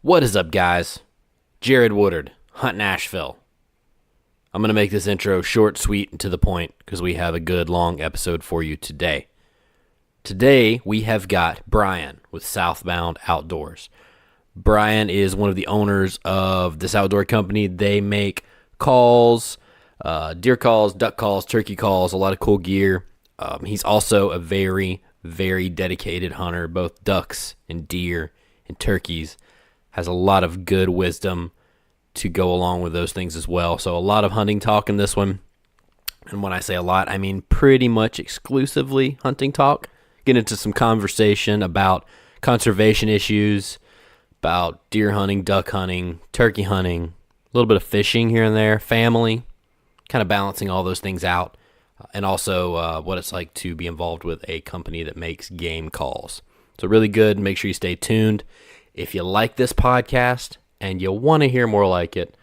What is up, guys? Jared Woodard, Hunt Nashville. I'm going to make this intro short, sweet, and to the point because we have a good long episode for you today. Today, we have got Brian with Southbound Outdoors. Brian is one of the owners of this outdoor company. They make calls, deer calls, duck calls, turkey calls, a lot of cool gear. He's also a very, very dedicated hunter, both ducks and deer and turkeys. Has a lot of good wisdom to go along with those things as well. So a lot of hunting talk in this one. And when I say a lot, I mean pretty much exclusively hunting talk. Get into some conversation about conservation issues, about deer hunting, duck hunting, turkey hunting, a little bit of fishing here and there, family, kind of balancing all those things out. And also what it's like to be involved with a company that makes game calls. So really good. Make sure you stay tuned. If you like this podcast and you want to hear more like it,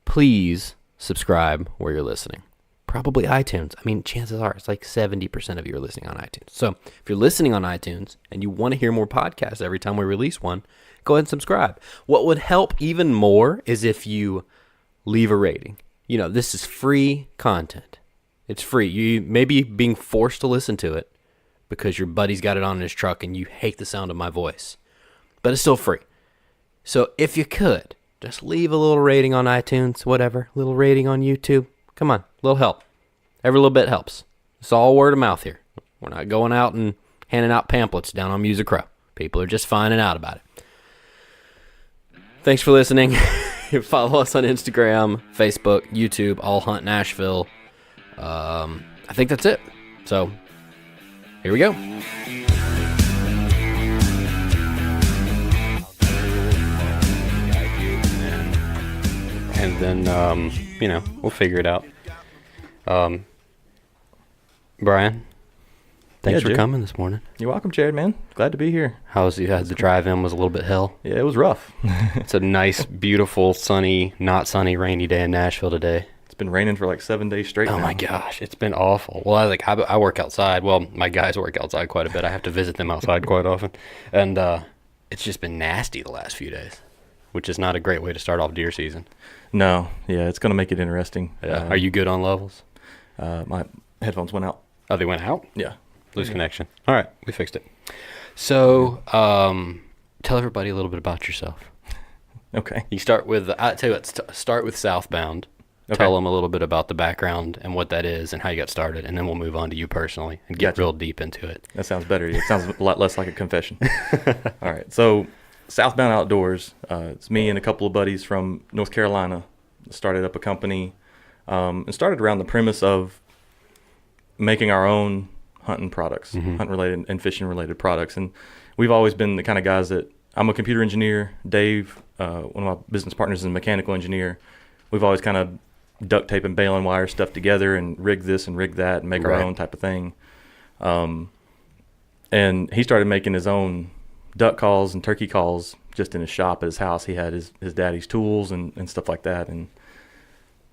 please subscribe where you're listening. Probably iTunes. I mean, chances are it's like 70% of you are listening on iTunes. So if you're listening on iTunes and you want to hear more podcasts every time we release one, go ahead and subscribe. What would help even more is if you leave a rating. You know, this is free content. It's free. You may be being forced to listen to it because your buddy's got it on in his truck and you hate the sound of my voice. But it's still free. So if you could, just leave a little rating on iTunes, whatever. A little rating on YouTube. Come on, a little help. Every little bit helps. It's all word of mouth here. We're not going out and handing out pamphlets down on Music Row. People are just finding out about it. Thanks for listening. Follow us on Instagram, Facebook, YouTube, All Hunt Nashville. I think that's it. So, here we go. And then, we'll figure it out. Brian, thanks for coming this morning. You're welcome, Jared, man. Glad to be here. How's you had the drive in? Was a little bit hell? Yeah, it was rough. It's a nice, beautiful, sunny, not sunny, rainy day in Nashville today. It's been raining for like 7 days straight now. Oh my gosh, it's been awful. Well, I work outside. Well, my guys work outside quite a bit. I have to visit them outside quite often. And it's just been nasty the last few days, which is not a great way to start off deer season. No, yeah, it's going to make it interesting. Yeah. Are you good on levels? My headphones went out. Oh, they went out? Yeah. Lose connection. All right, we fixed it. So, tell everybody a little bit about yourself. Okay. You start with, I tell you what, start with Southbound. Okay. Tell them a little bit about the background and what that is and how you got started, and then we'll move on to you personally and get real deep into it. That sounds better. It sounds a lot less like a confession. All right. So, Southbound Outdoors, it's me and a couple of buddies from North Carolina. Started up a company and started around the premise of making our own hunting products, hunt-related and fishing-related products. And we've always been the kind of guys that, I'm a computer engineer. Dave, one of my business partners, is a mechanical engineer. We've always kind of duct tape and baling wire stuff together and rig this and rig that and make our own type of thing. And he started making his own duck calls and turkey calls just in his shop at his house. He had his daddy's tools and stuff like that, and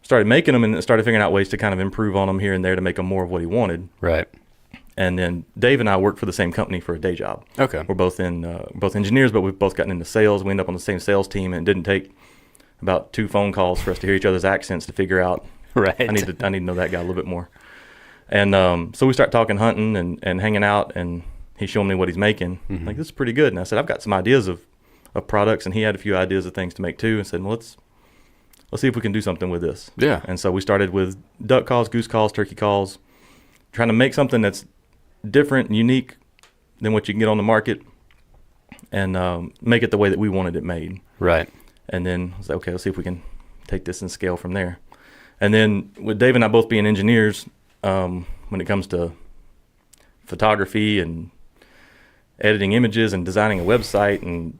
started making them and started figuring out ways to kind of improve on them here and there to make them more of what he wanted. Right. And then Dave and I work for the same company for a day job. Okay. We're both both engineers, but we've both gotten into sales. We ended up on the same sales team, and it didn't take about 2 phone calls for us to hear each other's accents to figure out, right, I need to know that guy a little bit more. And so we start talking hunting and hanging out, and he's showing me what he's making. Like, this is pretty good. And I said, I've got some ideas of products, and he had a few ideas of things to make too, and said, well, let's see if we can do something with this. Yeah. And so we started with duck calls, goose calls, turkey calls, trying to make something that's different and unique than what you can get on the market, and make it the way that we wanted it made. Right. And then I was like, okay, let's see if we can take this and scale from there. And then with Dave and I both being engineers, when it comes to photography and editing images and designing a website and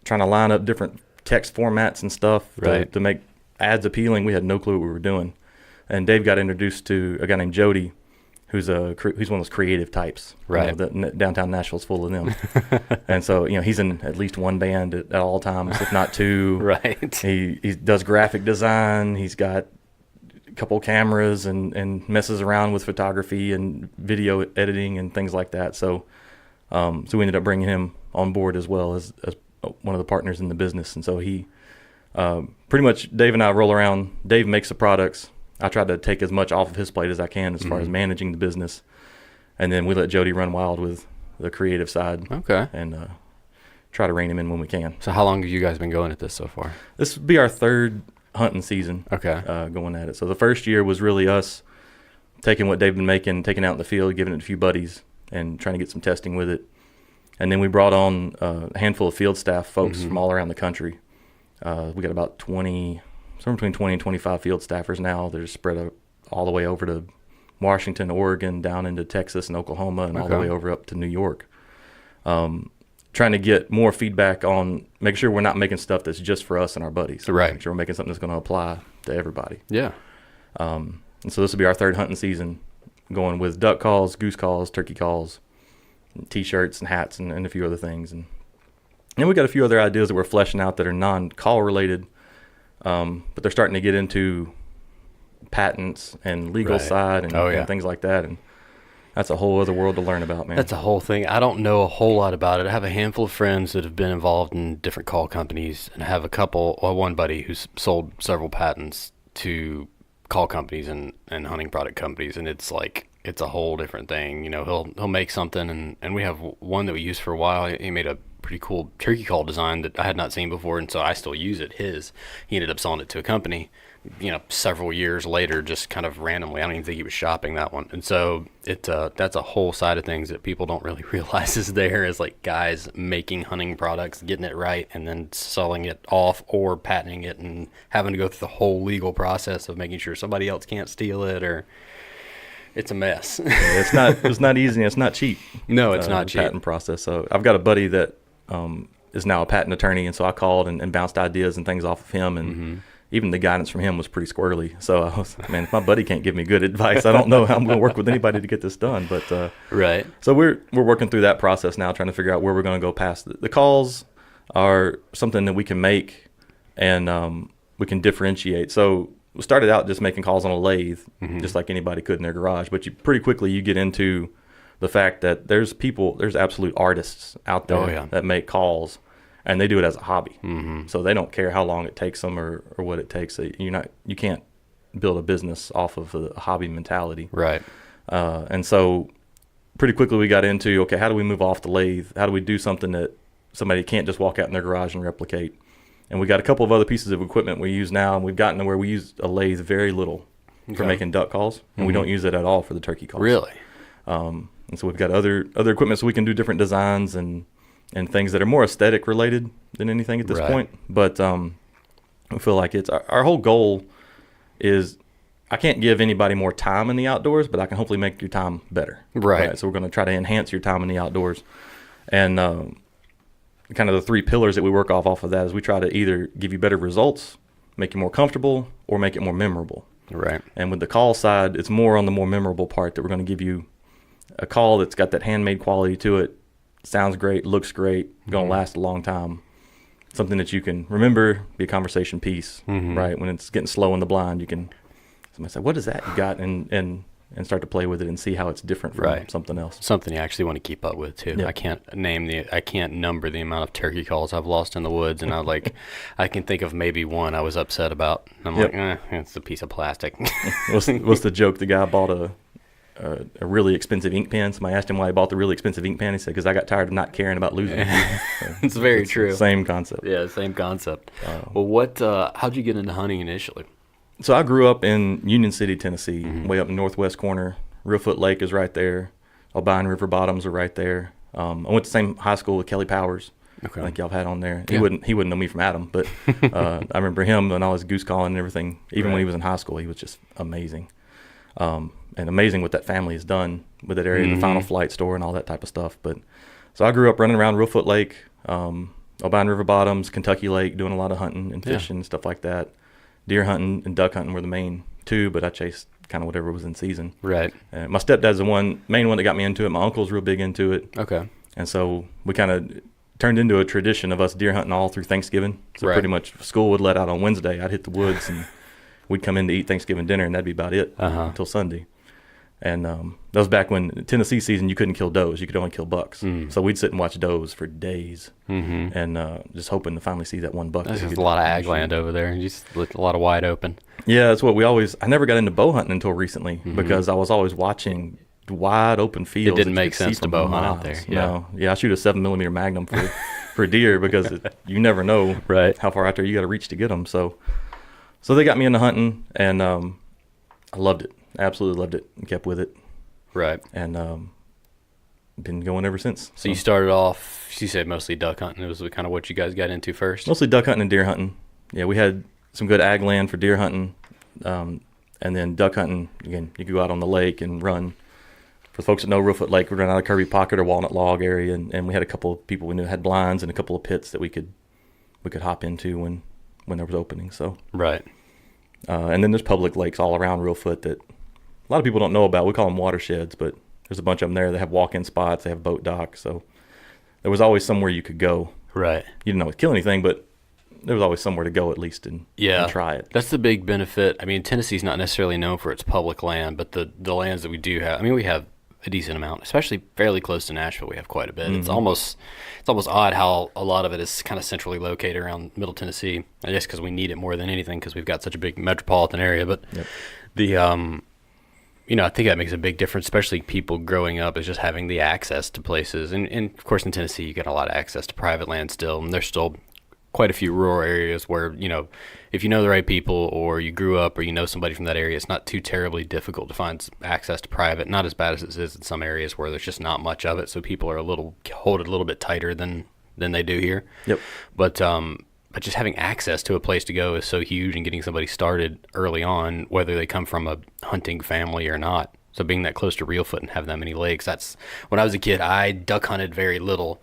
trying to line up different text formats and stuff to make ads appealing, we had no clue what we were doing. And Dave got introduced to a guy named Jody, who's one of those creative types. Right. Downtown Nashville's full of them. And so, he's in at least one band at all times, if not two. Right. He does graphic design. He's got a couple cameras and messes around with photography and video editing and things like that. So we ended up bringing him on board as well as one of the partners in the business. And so he pretty much, Dave and I roll around. Dave makes the products. I try to take as much off of his plate as I can as far as managing the business. And then we let Jody run wild with the creative side. Okay. And try to rein him in when we can. So how long have you guys been going at this so far? This would be our third hunting season. Okay. Going at it. So the first year was really us taking what Dave been making, taking it out in the field, giving it to a few buddies, and trying to get some testing with it. And then we brought on a handful of field staff folks from all around the country. We got about 20, somewhere between 20 and 25 field staffers now. They're spread all the way over to Washington, Oregon, down into Texas and Oklahoma, and all the way over up to New York. Trying to get more feedback on making sure we're not making stuff that's just for us and our buddies. Right. Make sure we're making something that's going to apply to everybody. Yeah. And so this will be our third hunting season, going with duck calls, goose calls, turkey calls, T-shirts and hats, and a few other things. And we got a few other ideas that we're fleshing out that are non-call related, but they're starting to get into patents and legal side and things like that. And that's a whole other world to learn about, man. That's a whole thing. I don't know a whole lot about it. I have a handful of friends that have been involved in different call companies, and I have one buddy who's sold several patents to call companies and hunting product companies, and it's a whole different thing. You know, he'll make something, and we have one that we used for a while. He made a pretty cool turkey call design that I had not seen before, and so I still use it. He ended up selling it to a company, you know, several years later, just kind of randomly. I don't even think he was shopping that one. And so that's a whole side of things that people don't really realize is there, is like guys making hunting products, getting it right, and then selling it off or patenting it and having to go through the whole legal process of making sure somebody else can't steal it, or it's a mess. It's not easy and it's not cheap. No, it's not cheap. Patent process. So I've got a buddy that is now a patent attorney, and so I called and bounced ideas and things off of him, and even the guidance from him was pretty squirrely. So I was, man, if my buddy can't give me good advice, I don't know how I'm going to work with anybody to get this done. But right. So we're working through that process now, trying to figure out where we're going to go past. The calls are something that we can make and we can differentiate. So we started out just making calls on a lathe, just like anybody could in their garage. But pretty quickly you get into the fact that there's absolute artists out there that make calls, and they do it as a hobby. So they don't care how long it takes them or what it takes. You can't build a business off of a hobby mentality. Right. And so pretty quickly we got into, okay, how do we move off the lathe? How do we do something that somebody can't just walk out in their garage and replicate? And we got a couple of other pieces of equipment we use now, and we've gotten to where we use a lathe very little for making duck calls, and we don't use it at all for the turkey calls. Really? And so we've got other equipment so we can do different designs and things that are more aesthetic related than anything at this point. But I feel like it's our whole goal is, I can't give anybody more time in the outdoors, but I can hopefully make your time better. Right. So we're going to try to enhance your time in the outdoors. And kind of the three pillars that we work off of that is we try to either give you better results, make you more comfortable, or make it more memorable. Right. And with the call side, it's more on the more memorable part that we're going to give you a call that's got that handmade quality to it. Sounds great, looks great, going to last a long time. Something that you can remember, be a conversation piece, right? When it's getting slow in the blind, somebody say, what is that you got? And start to play with it and see how it's different from something else. Something you actually want to keep up with too. Yep. I can't number the amount of turkey calls I've lost in the woods, and I can think of maybe one I was upset about. I'm like, it's a piece of plastic. What's the joke? The guy bought a really expensive ink pen. Somebody asked him why he bought the really expensive ink pen. He said, because I got tired of not caring about losing. So it's very true. Same concept. Yeah, same concept. Well, how'd you get into hunting initially? So I grew up in Union City, Tennessee, way up in the northwest corner. Reelfoot Lake is right there. Albine River bottoms are right there. I went to the same high school with Kelly Powers. Okay. I think y'all have had on there. He wouldn't know me from Adam, but I remember him and all his goose calling and everything. Even when he was in high school, he was just amazing. And amazing what that family has done with that area, the Final Flight store and all that type of stuff. But so I grew up running around Reelfoot Lake, Albine River bottoms, Kentucky Lake, doing a lot of hunting and fishing and stuff like that. Deer hunting and duck hunting were the main two, but I chased kind of whatever was in season. Right. My stepdad's the main one that got me into it. My uncle's real big into it. Okay. And so we kind of turned into a tradition of us deer hunting all through Thanksgiving. So pretty much school would let out on Wednesday. I'd hit the woods and we'd come in to eat Thanksgiving dinner, and that'd be about it until Sunday. And that was back when Tennessee season, you couldn't kill does. You could only kill bucks. So we'd sit and watch does for days and just hoping to finally see that one buck. There's just a lot of ag land over there. Just a lot of wide open. Yeah, that's what I never got into bow hunting until recently because I was always watching wide open fields. It didn't make sense to bow hunt out there. Yeah. No. Yeah, I shoot a 7mm Magnum for deer because you never know how far out there you got to reach to get them. So they got me into hunting, and I loved it. Absolutely loved it and kept with it. Right. And been going ever since. So you started off, you said mostly duck hunting. It was kind of what you guys got into first? Mostly duck hunting and deer hunting. Yeah, we had some good ag land for deer hunting. And then duck hunting, again, you could go out on the lake and run. For folks that know Reelfoot Lake, we run out of Kirby Pocket or Walnut Log area, and we had a couple of people we knew had blinds and a couple of pits that we could hop into when there was openings. So right. And then there's public lakes all around Reelfoot that a lot of people don't know about. We call them watersheds, but there's a bunch of them there. They have walk-in spots. They have boat docks. So there was always somewhere you could go. Right. You didn't always kill anything, but there was always somewhere to go at least and try it. That's the big benefit. I mean, Tennessee's not necessarily known for its public land, but the lands that we do have, I mean, we have a decent amount, especially fairly close to Nashville. We have quite a bit. It's almost odd how a lot of it is kind of centrally located around Middle Tennessee. I guess because we need it more than anything because we've got such a big metropolitan area. But I think that makes a big difference, especially people growing up, is just having the access to places. And of course, in Tennessee, you get a lot of access to private land still. And there's still quite a few rural areas where, if you know the right people or you grew up or you know somebody from that area, it's not too terribly difficult to find access to private. Not as bad as it is in some areas where there's just not much of it. So people are hold it a little bit tighter than they do here. Yep. But just having access to a place to go is so huge, and getting somebody started early on, whether they come from a hunting family or not. So being that close to Reelfoot and having that many lakes, that's when I was a kid, I duck hunted very little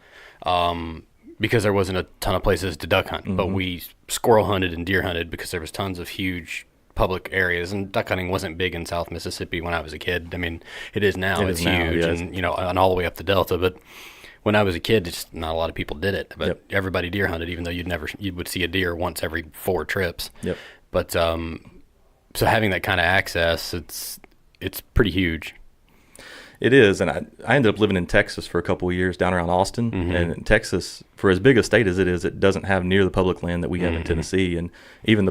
because there wasn't a ton of places to duck hunt. But we squirrel hunted and deer hunted because there was tons of huge public areas, and duck hunting wasn't big in South Mississippi when I was a kid. I mean, it is now. It's huge, and and all the way up the Delta, but when I was a kid, just not a lot of people did it, but everybody deer hunted, even though you would see a deer once every 4 trips. Yep. But so having that kind of access, it's pretty huge. It is, and I ended up living in Texas for a couple of years down around Austin, and in Texas, for as big a state as it is, it doesn't have near the public land that we have in Tennessee, and even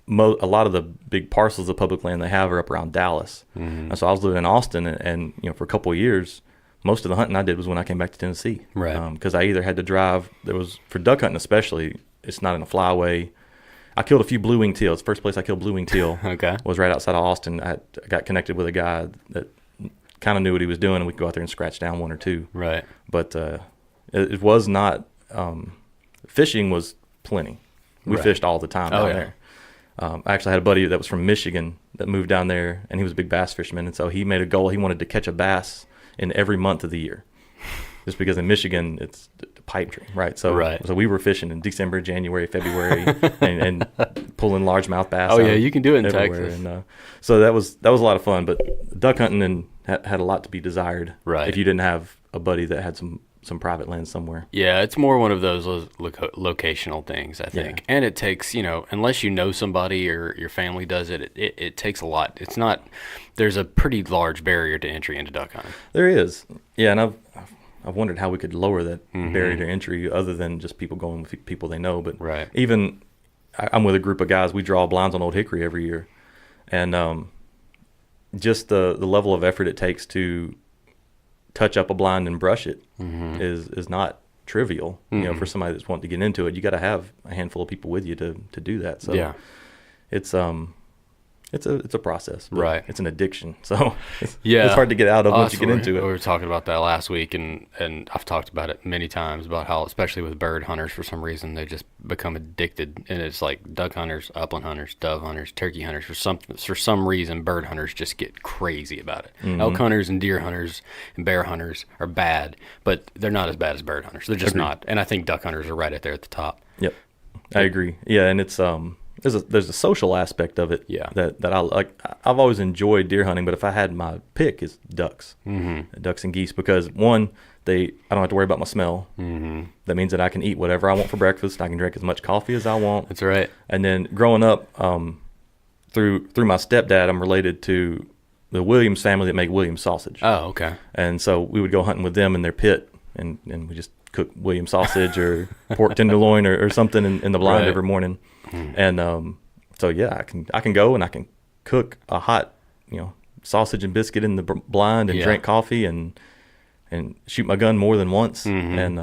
a lot of the big parcels of public land they have are up around Dallas. And so I was living in Austin, and for a couple of years, most of the hunting I did was when I came back to Tennessee. Right. Because I either had to drive, for duck hunting especially, it's not in a flyway. I killed a few blue-winged teals. First place I killed blue-winged teal was right outside of Austin. I got connected with a guy that kind of knew what he was doing, and we could go out there and scratch down 1 or 2. Right. But it was not, fishing was plenty. We fished all the time down there. I actually had a buddy that was from Michigan that moved down there, and he was a big bass fisherman, and so he made a goal. He wanted to catch a bass in every month of the year, just because in Michigan it's pipe dream, right? So we were fishing in December, January, February, and pulling largemouth bass. Oh yeah, you can do it in everywhere. Texas. And so that was a lot of fun. But duck hunting had a lot to be desired. Right. If you didn't have a buddy that had some private land somewhere. Yeah, it's more one of those locational things, I think. And it takes, unless you know somebody or your family does it, it takes a lot. It's not, there's a pretty large barrier to entry into duck hunting. There is. Yeah, and I've wondered how we could lower that barrier to entry other than just people going with people they know. But even, I'm with a group of guys, we draw blinds on Old Hickory every year. And just the level of effort it takes to touch up a blind and brush it is not trivial. For somebody that's wanting to get into it, you got to have a handful of people with you to do that. So it's a process, but right? It's an addiction, so it's hard to get out of once you get into it. We were talking about that last week, and I've talked about it many times about how, especially with bird hunters, for some reason they just become addicted, and it's like duck hunters, upland hunters, dove hunters, turkey hunters. For some reason, bird hunters just get crazy about it. Elk hunters and deer hunters and bear hunters are bad, but they're not as bad as bird hunters. They're just not, and I think duck hunters are right at there at the top. Yep, I agree. Yeah, and it's There's a social aspect of it that I like. I've always enjoyed deer hunting, but if I had my pick, it's ducks, ducks and geese, because one, I don't have to worry about my smell. That means that I can eat whatever I want for breakfast. I can drink as much coffee as I want. That's right. And then growing up, through my stepdad, I'm related to the Williams family that make Williams sausage. Oh, okay. And so we would go hunting with them in their pit, and we just cook Williams sausage or pork tenderloin or something in the blind every morning. And so yeah, I can go and I can cook a hot, sausage and biscuit in the blind and drink coffee and shoot my gun more than once. And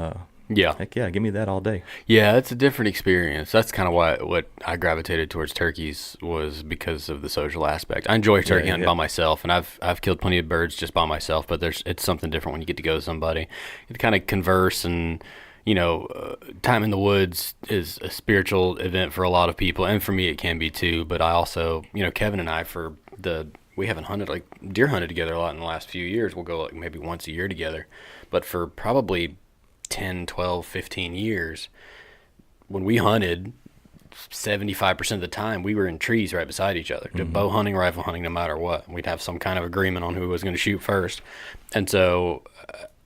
heck yeah, give me that all day. Yeah, it's a different experience. That's kind of what I gravitated towards turkeys, was because of the social aspect. I enjoy turkey hunting by myself, and I've killed plenty of birds just by myself, but it's something different when you get to go with somebody. You kind of converse, and time in the woods is a spiritual event for a lot of people, and for me it can be too. But I also, Kevin and I, we haven't hunted, deer hunted together a lot in the last few years. We'll go maybe once a year together, but for probably 10, 12, 15 years, when we hunted, 75% of the time we were in trees right beside each other, bow hunting, rifle hunting, no matter what. We'd have some kind of agreement on who was going to shoot first. And so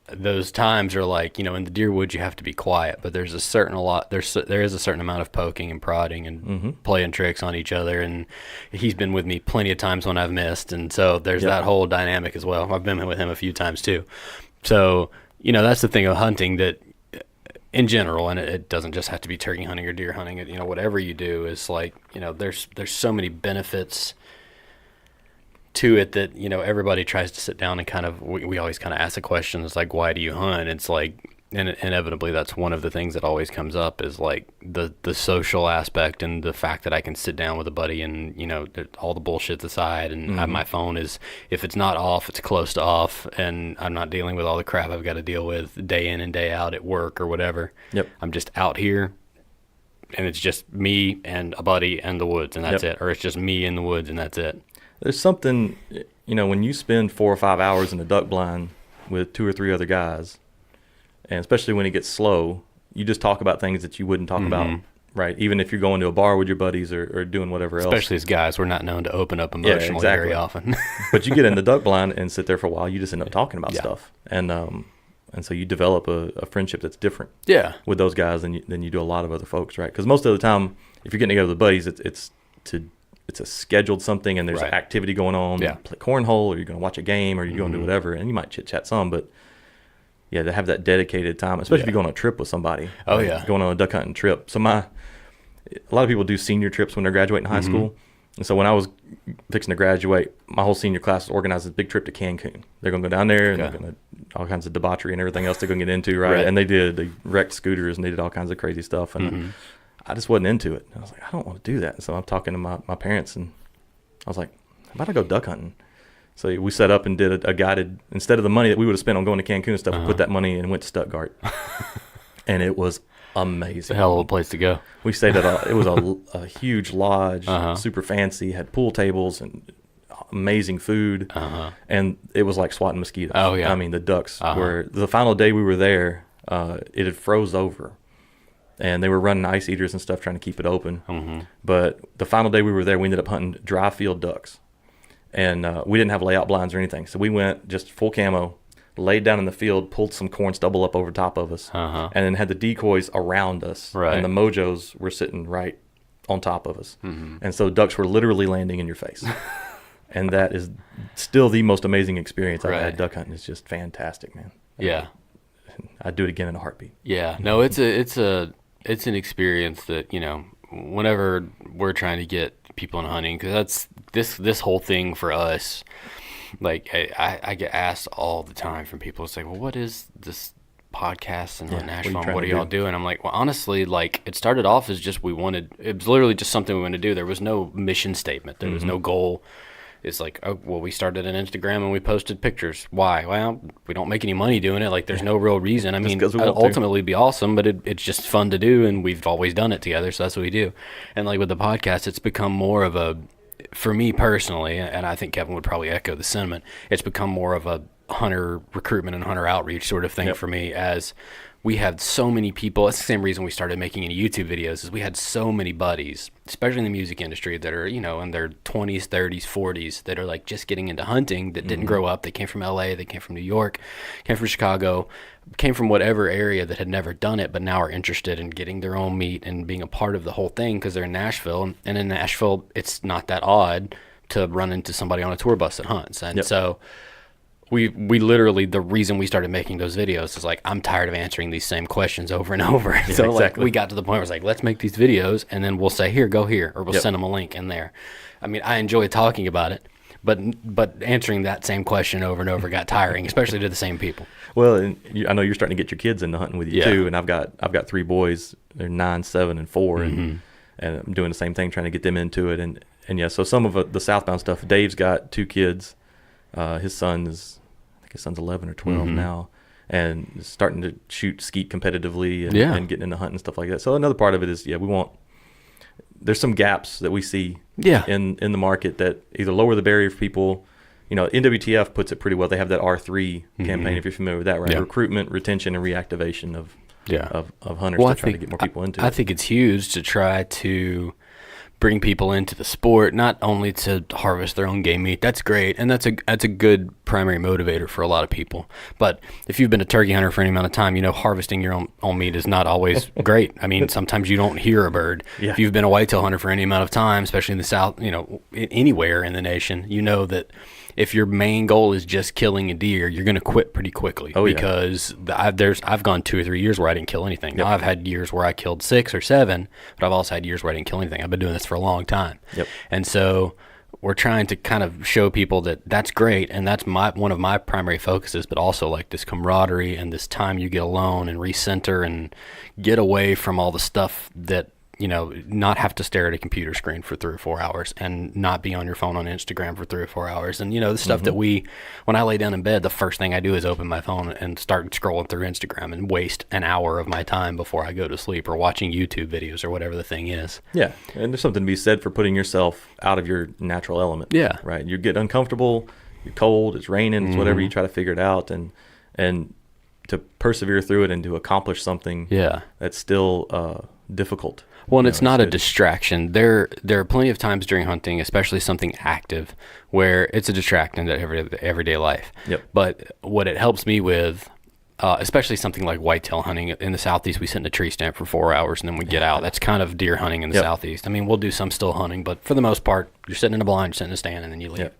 those times are in the deer woods you have to be quiet, but there is a certain amount of poking and prodding and playing tricks on each other. And he's been with me plenty of times when I've missed, and so there's that whole dynamic as well. I've been with him a few times too. So that's the thing of hunting, that in general, and it doesn't just have to be turkey hunting or deer hunting, whatever you do is there's so many benefits to it that everybody tries to sit down and kind of, we always kind of ask the questions like, why do you hunt? It's and inevitably that's one of the things that always comes up, is the social aspect, and the fact that I can sit down with a buddy and all the bullshit's aside, and my phone is, if it's not off, it's close to off, and I'm not dealing with all the crap I've got to deal with day in and day out at work or whatever. I'm just out here, and it's just me and a buddy and the woods, and that's it. Or it's just me in the woods, and that's it. There's something, when you spend 4 or 5 hours in a duck blind with 2 or 3 other guys, and especially when it gets slow, you just talk about things that you wouldn't talk about, right? Even if you're going to a bar with your buddies or doing whatever else. Especially as guys, we're not known to open up emotionally very often. But you get in the duck blind and sit there for a while, you just end up talking about stuff. And so you develop a friendship that's different with those guys than you do a lot of other folks, right? Because most of the time, if you're getting together with buddies, it's a scheduled something, and there's an activity going on. Play cornhole, or you're going to watch a game, or you're going to do whatever, and you might chit-chat some, but to have that dedicated time, especially if you're going on a trip with somebody. Going on a duck hunting trip. So a lot of people do senior trips when they're graduating high school. And so when I was fixing to graduate, my whole senior class organized this big trip to Cancun. They're going to go down there, and they're going to all kinds of debauchery and everything else they're going to get into, right? And they wrecked scooters, and they did all kinds of crazy stuff. And I just wasn't into it. I was like, I don't want to do that. And so I'm talking to my parents, and I was like, how about I go duck hunting? So we set up and did a guided, instead of the money that we would have spent on going to Cancun and stuff, we put that money and went to Stuttgart. And it was amazing. It's a hell of a place to go. We stayed at it was a huge lodge, super fancy, had pool tables and amazing food. And it was like swatting mosquitoes. Oh, yeah. I mean, the ducks were, the final day we were there, it had froze over. And they were running ice eaters and stuff trying to keep it open. But the final day we were there, we ended up hunting dry field ducks. And we didn't have layout blinds or anything. So we went just full camo, laid down in the field, pulled some corn stubble up over top of us, and then had the decoys around us. And the mojos were sitting right on top of us. And so ducks were literally landing in your face. And that is still the most amazing experience I've had duck hunting. It's just fantastic, man. Yeah. I'd do it again in a heartbeat. Yeah. No, it's an experience that, whenever we're trying to get people in hunting, because that's this whole thing for us. I get asked all the time from people. It's like, well, what is this podcast in Nashville? What are y'all doing? I'm like, well, honestly, it started off as just it was literally just something we wanted to do. There was no mission statement. There was no goal. It's like, oh, well, we started an Instagram and we posted pictures. Why? Well, we don't make any money doing it. There's no real reason. I mean, ultimately it'd be awesome, but it's just fun to do, and we've always done it together, so that's what we do. And with the podcast, it's become more of a, for me personally, and I think Kevin would probably echo the sentiment, it's become more of a hunter recruitment and hunter outreach sort of thing for me, as we had so many people. It's the same reason we started making any YouTube videos, is we had so many buddies, especially in the music industry, that are, in their 20s, 30s, 40s, that are just getting into hunting, that didn't grow up. They came from LA, they came from New York, came from Chicago, came from whatever area that had never done it, but now are interested in getting their own meat and being a part of the whole thing because they're in Nashville. And in Nashville, it's not that odd to run into somebody on a tour bus that hunts. And so we literally, the reason we started making those videos is like, I'm tired of answering these same questions over and over. Yeah, so exactly. like we got to the point where it's like, let's make these videos, and then we'll say, here, go here, or we'll send them a link in there. I mean, I enjoy talking about it, but answering that same question over and over got tiring, especially to the same people. Well, and I know you're starting to get your kids into hunting with you too, and I've got 3 boys. They're 9, 7, and 4, and I'm doing the same thing, trying to get them into it. And yeah, so some of the Southbound stuff. Dave's got 2 kids. His son's 11 or 12 now, and is starting to shoot skeet competitively and getting into hunting and stuff like that. So another part of it is, there's some gaps that we see in the market that either lower the barrier for people. NWTF puts it pretty well. They have that R3 campaign, if you're familiar with that, right? Yeah. Recruitment, retention, and reactivation of hunters to try to get more people into it. I think it's huge to try to bring people into the sport, not only to harvest their own game meat. That's great, and that's a good primary motivator for a lot of people. But if you've been a turkey hunter for any amount of time, harvesting your own meat is not always great. I mean, sometimes you don't hear a bird. Yeah. If you've been a whitetail hunter for any amount of time, especially in the South, anywhere in the nation, that if your main goal is just killing a deer, you're going to quit pretty quickly. Because I've gone 2 or 3 years where I didn't kill anything. Now, I've had years where I killed 6 or 7, but I've also had years where I didn't kill anything. I've been doing this for a long time. And so we're trying to kind of show people that that's great, and that's one of my primary focuses, but also like this camaraderie and this time you get alone and recenter and get away from all the stuff that, not have to stare at a computer screen for 3 or 4 hours and not be on your phone on Instagram for 3 or 4 hours. And, the stuff that when I lay down in bed, the first thing I do is open my phone and start scrolling through Instagram and waste an hour of my time before I go to sleep, or watching YouTube videos or whatever the thing is. Yeah. And there's something to be said for putting yourself out of your natural element. Yeah. Right. You get uncomfortable, you're cold, it's raining, it's whatever, you try to figure it out and to persevere through it and to accomplish something that's still difficult. Well, and it's not a distraction. There are plenty of times during hunting, especially something active, where it's a distraction to everyday life. But what it helps me with, especially something like whitetail hunting in the Southeast, we sit in a tree stand for 4 hours and then we get out. That's kind of deer hunting in the Southeast. I mean, we'll do some still hunting, but for the most part, you're sitting in a blind, you're sitting in a stand, and then you leave.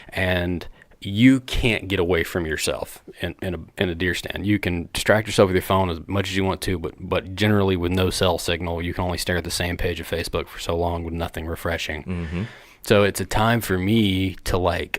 And you can't get away from yourself in a deer stand. You can distract yourself with your phone as much as you want to, but generally with no cell signal, you can only stare at the same page of Facebook for so long with nothing refreshing. So it's a time for me to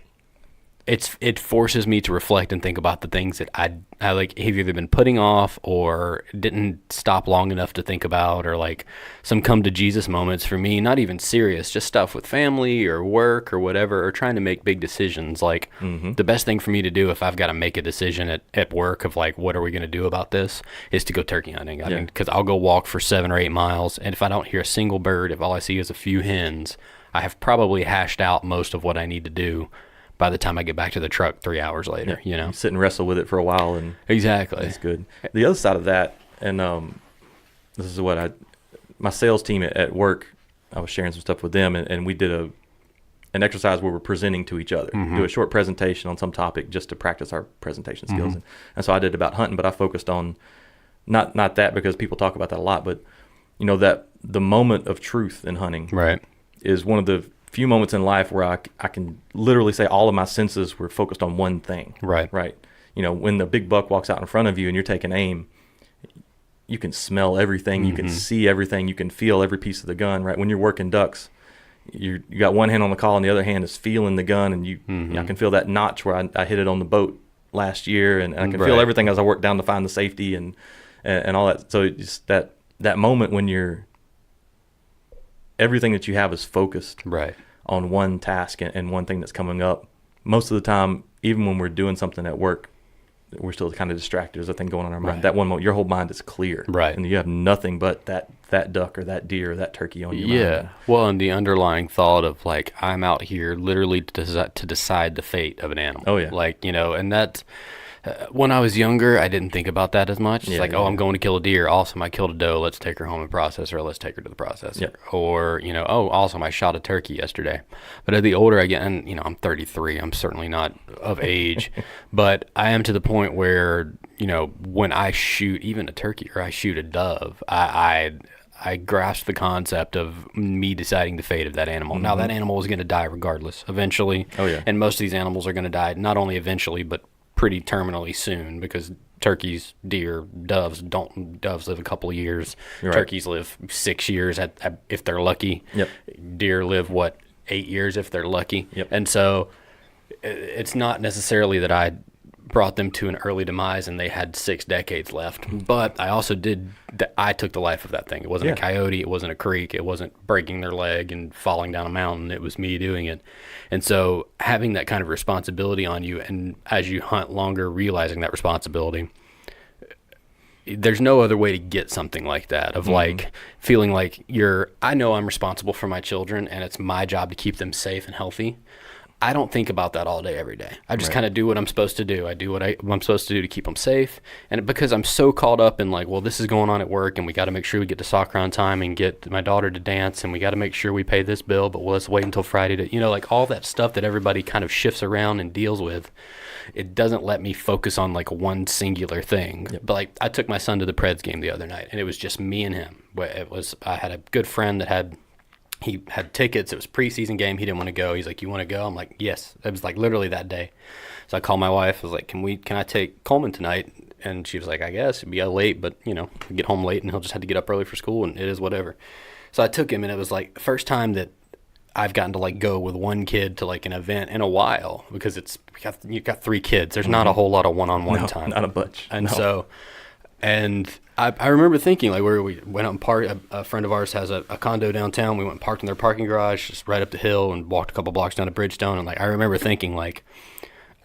it forces me to reflect and think about the things that I have either been putting off or didn't stop long enough to think about, or some come to Jesus moments for me, not even serious, just stuff with family or work or whatever, or trying to make big decisions. The best thing for me to do if I've got to make a decision at work of what are we going to do about this, is to go turkey hunting. I mean, because I'll go walk for 7 or 8 miles, and if I don't hear a single bird, if all I see is a few hens, I have probably hashed out most of what I need to do by the time I get back to the truck 3 hours later. You sit and wrestle with it for a while, and exactly, that's good. The other side of that, and this is what my sales team at work, I was sharing some stuff with them, and we did an exercise where we're presenting to each other, do a short presentation on some topic just to practice our presentation skills. And so I did about hunting, but I focused on not that, because people talk about that a lot, but that the moment of truth in hunting is one of the few moments in life where I can literally say all of my senses were focused on one thing. Right. When the big buck walks out in front of you and you're taking aim, you can smell everything, you can see everything, you can feel every piece of the gun. Right. When you're working ducks, you got one hand on the call and the other hand is feeling the gun, and I can feel that notch where I hit it on the boat last year, and I can feel everything as I work down to find the safety and all that. So it's that moment when everything that you have is focused on one task and one thing that's coming up. Most of the time, even when we're doing something at work, we're still kind of distracted. There's a thing going on in our mind. That one moment, your whole mind is clear. And you have nothing but that duck or that deer or that turkey on your mind. Well, and the underlying thought of I'm out here literally to decide the fate of an animal. And that's... when I was younger, I didn't think about that as much. It's I'm going to kill a deer. Awesome, I killed a doe. Let's take her home and process her. Let's take her to the processor. Or, awesome, I shot a turkey yesterday. But the older I get, and, I'm 33. I'm certainly not of age. But I am to the point where, when I shoot even a turkey or I shoot a dove, I I grasped the concept of me deciding the fate of that animal. Now, that animal was going to die regardless, eventually. Oh, yeah. And most of these animals are going to die not only eventually, but pretty terminally soon, because turkeys, deer, doves live a couple of years. Right. Turkeys live 6 years if they're lucky. Yep. Deer live 8 years if they're lucky. Yep. And so it's not necessarily that I brought them to an early demise and they had 6 decades left, but I also I took the life of that thing. It wasn't a coyote, it wasn't a creek, it wasn't breaking their leg and falling down a mountain. It was me doing it. And so having that kind of responsibility on you, and as you hunt longer, realizing that responsibility, there's no other way to get something like that, of like feeling like I know I'm responsible for my children and it's my job to keep them safe and healthy. I don't think about that all day, every day. I just kind of do what I'm supposed to do. I do what I'm supposed to do to keep them safe. And because I'm so caught up in like, well, this is going on at work and we got to make sure we get to soccer on time and get my daughter to dance and we got to make sure we pay this bill, but let's wait until Friday to, like all that stuff that everybody kind of shifts around and deals with. It doesn't let me focus on like one singular thing. Yep. But like I took my son to the Preds game the other night and it was just me and him. I had a good friend that he had tickets. It was a preseason game. He didn't want to go. He's like, you want to go? I'm like, yes. It was like literally that day. So I called my wife. I was like, can I take Coleman tonight? And she was like, I guess it'd be late, but get home late and he'll just have to get up early for school and it is whatever. So I took him and it was like the first time that I've gotten to like go with one kid to like an event in a while, because you've got 3 kids. There's not a whole lot of one-on-one time. Not a bunch. And so, I remember thinking, like, where we went out and parked. A friend of ours has a condo downtown. We went and parked in their parking garage just right up the hill and walked a couple blocks down to Bridgestone. And, like, I remember thinking, like,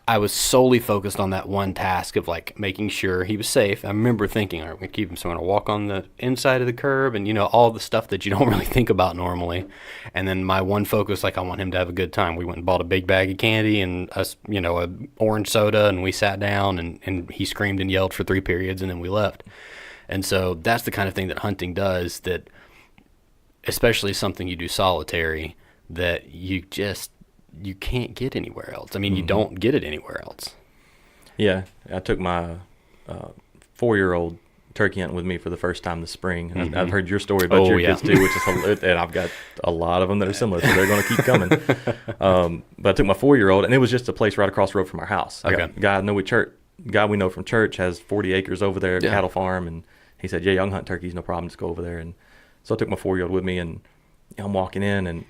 I was solely focused on that one task of, like, making sure he was safe. I remember thinking, all right, we're going to keep him, so I'm going to walk on the inside of the curb and, all the stuff that you don't really think about normally. And then my one focus, like, I want him to have a good time. We went and bought a big bag of candy and, a orange soda, and we sat down and he screamed and yelled for 3 periods, and then we left. And so that's the kind of thing that hunting does, that especially something you do solitary, that you can't get anywhere else. I mean, you don't get it anywhere else. Yeah. I took my 4-year-old turkey hunting with me for the first time this spring. And I've heard your story about your kids too, which is hilarious. And I've got a lot of them that are similar, so they're going to keep coming. But I took my 4-year-old, and it was just a place right across the road from our house. A guy we know from church has 40 acres over there, cattle farm, and he said, yeah, y'all can hunt turkeys, no problem, just go over there. And so I took my 4-year-old with me, and I'm walking in, and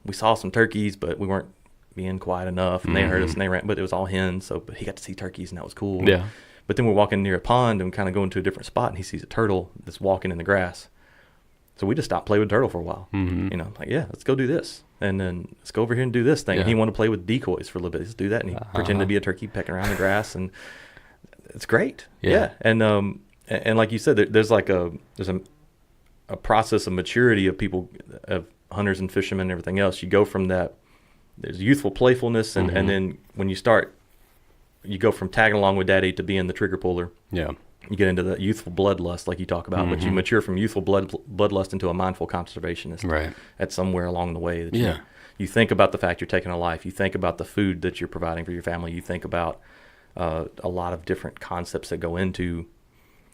we saw some turkeys, but we weren't being quiet enough, and they heard us, and they ran, but it was all hens, but he got to see turkeys, and that was cool. Yeah. But then we're walking near a pond and kind of going to a different spot, and he sees a turtle that's walking in the grass. So we just stopped playing with the turtle for a while. Like, yeah, let's go do this. And then let's go over here and do this thing. Yeah. And he wanted to play with decoys for a little bit. Let's do that. And he pretended to be a turkey pecking around the grass, and it's great. Yeah. And like you said, there's a process of maturity of people, of hunters and fishermen and everything else. You go from that, there's youthful playfulness, and then when you go from tagging along with daddy to being the trigger puller. Yeah. You get into the youthful bloodlust, like you talk about, but you mature from youthful bloodlust into a mindful conservationist. Right. That's somewhere along the way. That you think about the fact you're taking a life. You think about the food that you're providing for your family. You think about a lot of different concepts that go into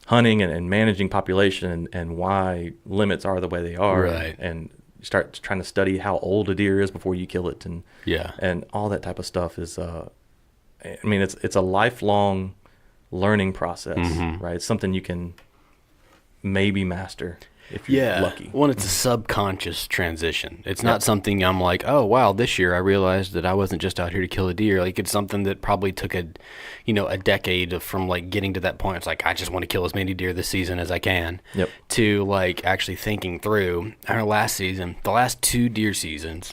hunting and managing population and why limits are the way they are. Right. And you start trying to study how old a deer is before you kill it, and all that type of stuff is. It's a lifelong learning process, right? It's something you can maybe master if you're lucky. Well, it's a subconscious transition. It's not something I'm like, oh, wow, this year I realized that I wasn't just out here to kill a deer. Like, it's something that probably took a decade from, like, getting to that point. It's like, I just want to kill as many deer this season as I can, to, like, actually thinking through. Our last season, the last 2 deer seasons,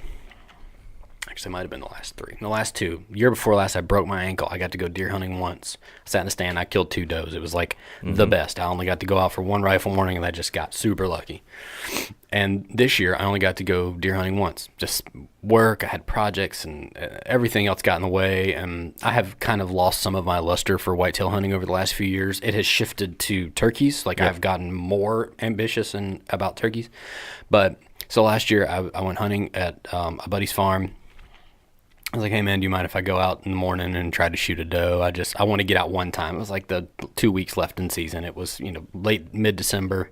actually, it might have been the last 3. The last 2. Year before last, I broke my ankle. I got to go deer hunting once. I sat in the stand. I killed 2 does. It was like the best. I only got to go out for 1 rifle morning, and I just got super lucky. And this year, I only got to go deer hunting once. Just work. I had projects, and everything else got in the way. And I have kind of lost some of my luster for whitetail hunting over the last few years. It has shifted to turkeys. Like, I've gotten more ambitious about turkeys. But so last year, I went hunting at a buddy's farm. I was like, hey, man, do you mind if I go out in the morning and try to shoot a doe? I want to get out one time. It was like the 2 weeks left in season. It was, mid-December.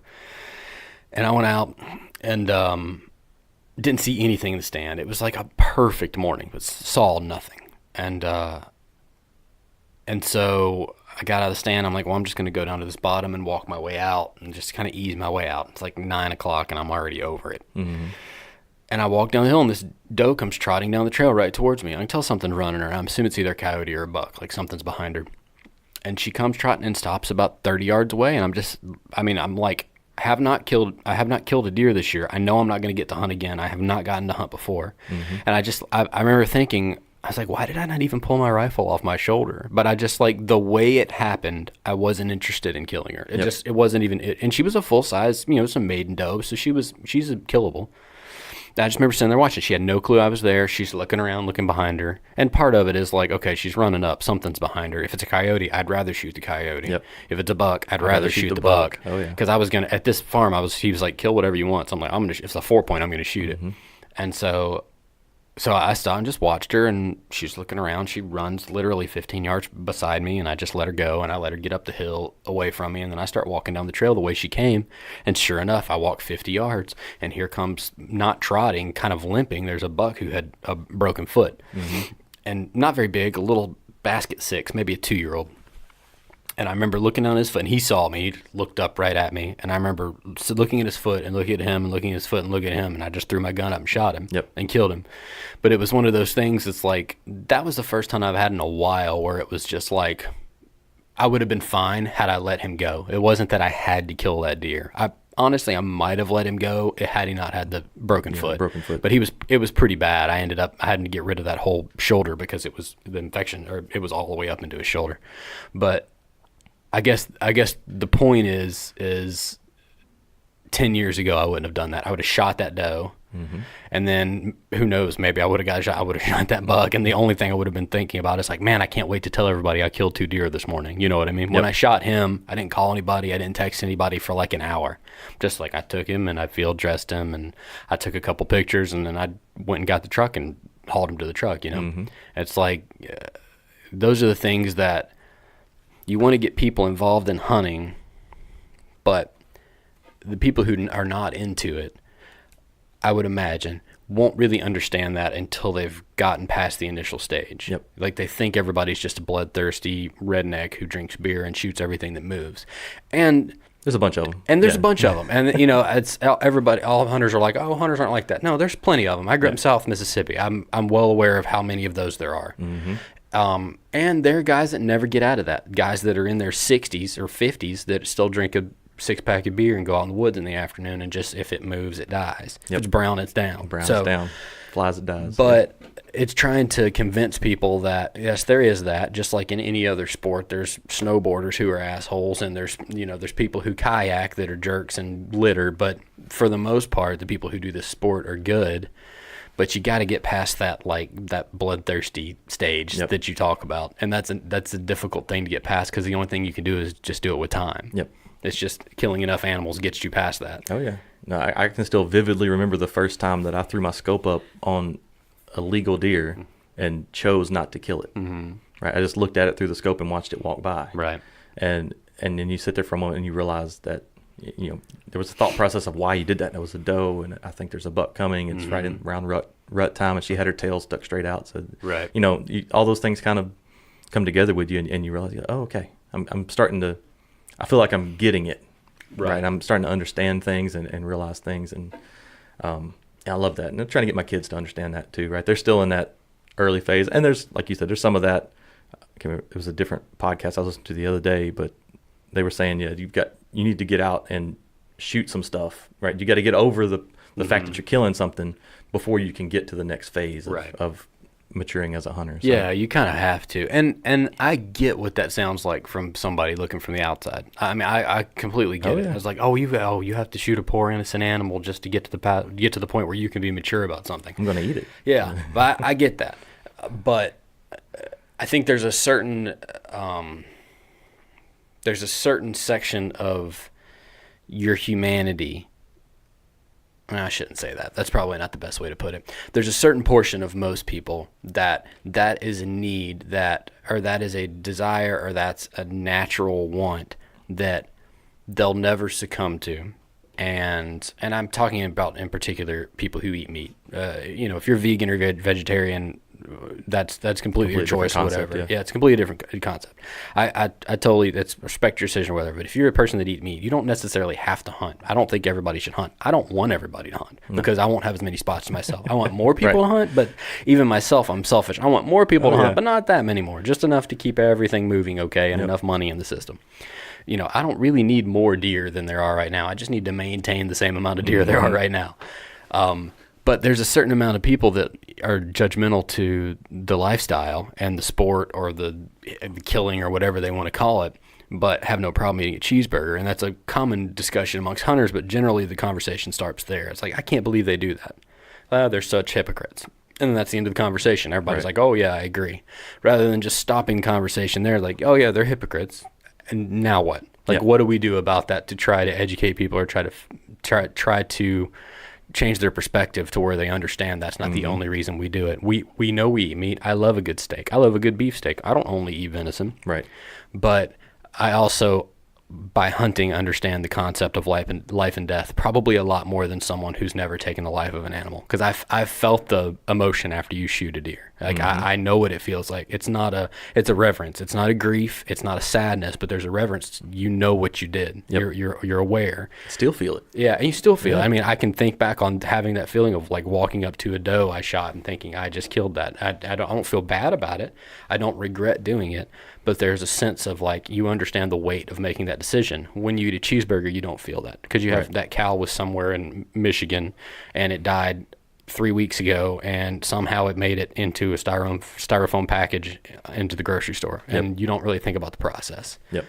And I went out and didn't see anything in the stand. It was like a perfect morning, but saw nothing. And so I got out of the stand. I'm like, well, I'm just going to go down to this bottom and walk my way out and just kind of ease my way out. It's like 9 o'clock and I'm already over it. Mm-hmm. And I walk down the hill and this doe comes trotting down the trail right towards me. I can tell something's running her. I'm assuming it's either a coyote or a buck, like something's behind her. And she comes trotting and stops about 30 yards away. And I'm like, I have not killed a deer this year. I know I'm not going to get to hunt again. I have not gotten to hunt before. Mm-hmm. And I remember thinking, I was like, why did I not even pull my rifle off my shoulder? But I just, like, the way it happened, I wasn't interested in killing her. It wasn't even it. And she was a full size, some maiden doe, so she's killable. I just remember sitting there watching. She had no clue I was there. She's looking around, looking behind her. And part of it is like, okay, she's running up. Something's behind her. If it's a coyote, I'd rather shoot the coyote. Yep. If it's a buck, I'd rather shoot the buck. Oh, yeah. Because I was going to, at this farm, he was like, kill whatever you want. So I'm like, if it's a 4-point, I'm going to shoot it. And so I stopped and just watched her, and she's looking around. She runs literally 15 yards beside me, and I just let her go, and I let her get up the hill away from me, and then I start walking down the trail the way she came, and sure enough, I walk 50 yards, and here comes, not trotting, kind of limping, there's a buck who had a broken foot, and not very big, a little basket 6, maybe a 2-year-old. And I remember looking on his foot, and he saw me, he looked up right at me, and I remember looking at his foot and looking at him and looking at his foot and looking at him, and I just threw my gun up and shot him and killed him. But it was one of those things, it's like, that was the first time I've had in a while where it was just like, I would have been fine had I let him go. It wasn't that I had to kill that deer. Honestly, I might have let him go had he not had the broken foot. But it was pretty bad. I had to get rid of that whole shoulder because it was the infection, or it was all the way up into his shoulder. But I guess the point is 10 years ago I wouldn't have done that. I would have shot that doe, and then who knows? Maybe I would have shot that buck. And the only thing I would have been thinking about is like, man, I can't wait to tell everybody I killed 2 deer this morning. You know what I mean? When I shot him, I didn't call anybody. I didn't text anybody for like an hour. Just like I took him and I field dressed him and I took a couple pictures and then I went and got the truck and hauled him to the truck. It's like those are the things that. You want to get people involved in hunting, but the people who are not into it, I would imagine, won't really understand that until they've gotten past the initial stage. Like they think everybody's just a bloodthirsty redneck who drinks beer and shoots everything that moves. And there's a bunch of them. And there's a bunch of them. And, it's everybody, all hunters are like, oh, hunters aren't like that. No, there's plenty of them. I grew up in South Mississippi. I'm well aware of how many of those there are. And there are guys that never get out of that. Guys that are in their 60s or 50s that still drink a 6-pack of beer and go out in the woods in the afternoon and just, if it moves, it dies. If it's brown, it's down. Brown, it's down. Flies, it dies. But it's trying to convince people that, yes, there is that. Just like in any other sport, there's snowboarders who are assholes, and there's people who kayak that are jerks and litter. But for the most part, the people who do this sport are good. But you got to get past that, like that bloodthirsty stage that you talk about, and that's a difficult thing to get past because the only thing you can do is just do it with time. It's just killing enough animals gets you past that. Oh yeah, no, I can still vividly remember the first time that I threw my scope up on a legal deer and chose not to kill it. Right, I just looked at it through the scope and watched it walk by. Right, and then you sit there for a moment and you realize that. There was a thought process of why you did that. It was a doe, and I think there's a buck coming. It's right in around rut time, and she had her tail stuck straight out. So, all those things kind of come together with you, and you realize, oh, okay, I'm starting to. I feel like I'm getting it, right? I'm starting to understand things and realize things, and I love that. And I'm trying to get my kids to understand that too, right? They're still in that early phase, and there's, like you said, there's some of that. It was a different podcast I was listening to the other day, but they were saying, you need to get out and shoot some stuff, right? You got to get over the fact that you're killing something before you can get to the next phase of maturing as a hunter. So. Yeah, you kind of have to. And I get what that sounds like from somebody looking from the outside. I mean, I completely get it. It's like, you have to shoot a poor innocent animal just to get to the point where you can be mature about something. I'm going to eat it. Yeah, but I get that. But I think there's a certain section of your humanity. I shouldn't say that. That's probably not the best way to put it. There's a certain portion of most people that is a need or that is a desire, or that's a natural want that they'll never succumb to. and I'm talking about in particular people who eat meat. If you're vegan or vegetarian, that's completely your choice or whatever. Yeah, it's a completely different concept. I totally respect your decision or whatever. But if you're a person that eat meat, you don't necessarily have to hunt. I don't think everybody should hunt. I don't want everybody to hunt because I won't have as many spots to myself. I want more people to hunt, but even myself, I'm selfish. I want more people to hunt, but not that many more. Just enough to keep everything moving okay and enough money in the system. I don't really need more deer than there are right now. I just need to maintain the same amount of deer there are right now. But there's a certain amount of people that are judgmental to the lifestyle and the sport or the killing or whatever they want to call it, but have no problem eating a cheeseburger. And that's a common discussion amongst hunters, but generally the conversation starts there. It's like, I can't believe they do that. They're such hypocrites. And then that's the end of the conversation. Everybody's like, oh, yeah, I agree. Rather than just stopping the conversation there, like, oh, yeah, they're hypocrites. And now what? Like, what do we do about that to try to educate people or try to change their perspective to where they understand that's not the only reason we do it. We know we eat meat. I love a good steak. I love a good beef steak. I don't only eat venison. Right. But I also, by hunting, understand the concept of life and death probably a lot more than someone who's never taken the life of an animal. Because I've felt the emotion after you shoot a deer. Like I know what it feels like. It's a reverence. It's not a grief. It's not a sadness. But there's a reverence. You know what you did. Yep. You're aware. Still feel it. Yeah, and you still feel it. I mean, I can think back on having that feeling of like walking up to a doe I shot and thinking I just killed that. I don't feel bad about it. I don't regret doing it. But there's a sense of like you understand the weight of making that decision. When you eat a cheeseburger, you don't feel that because you have that cow was somewhere in Michigan and it died 3 weeks ago, and somehow it made it into a styrofoam package into the grocery store, and you don't really think about the process. Yep.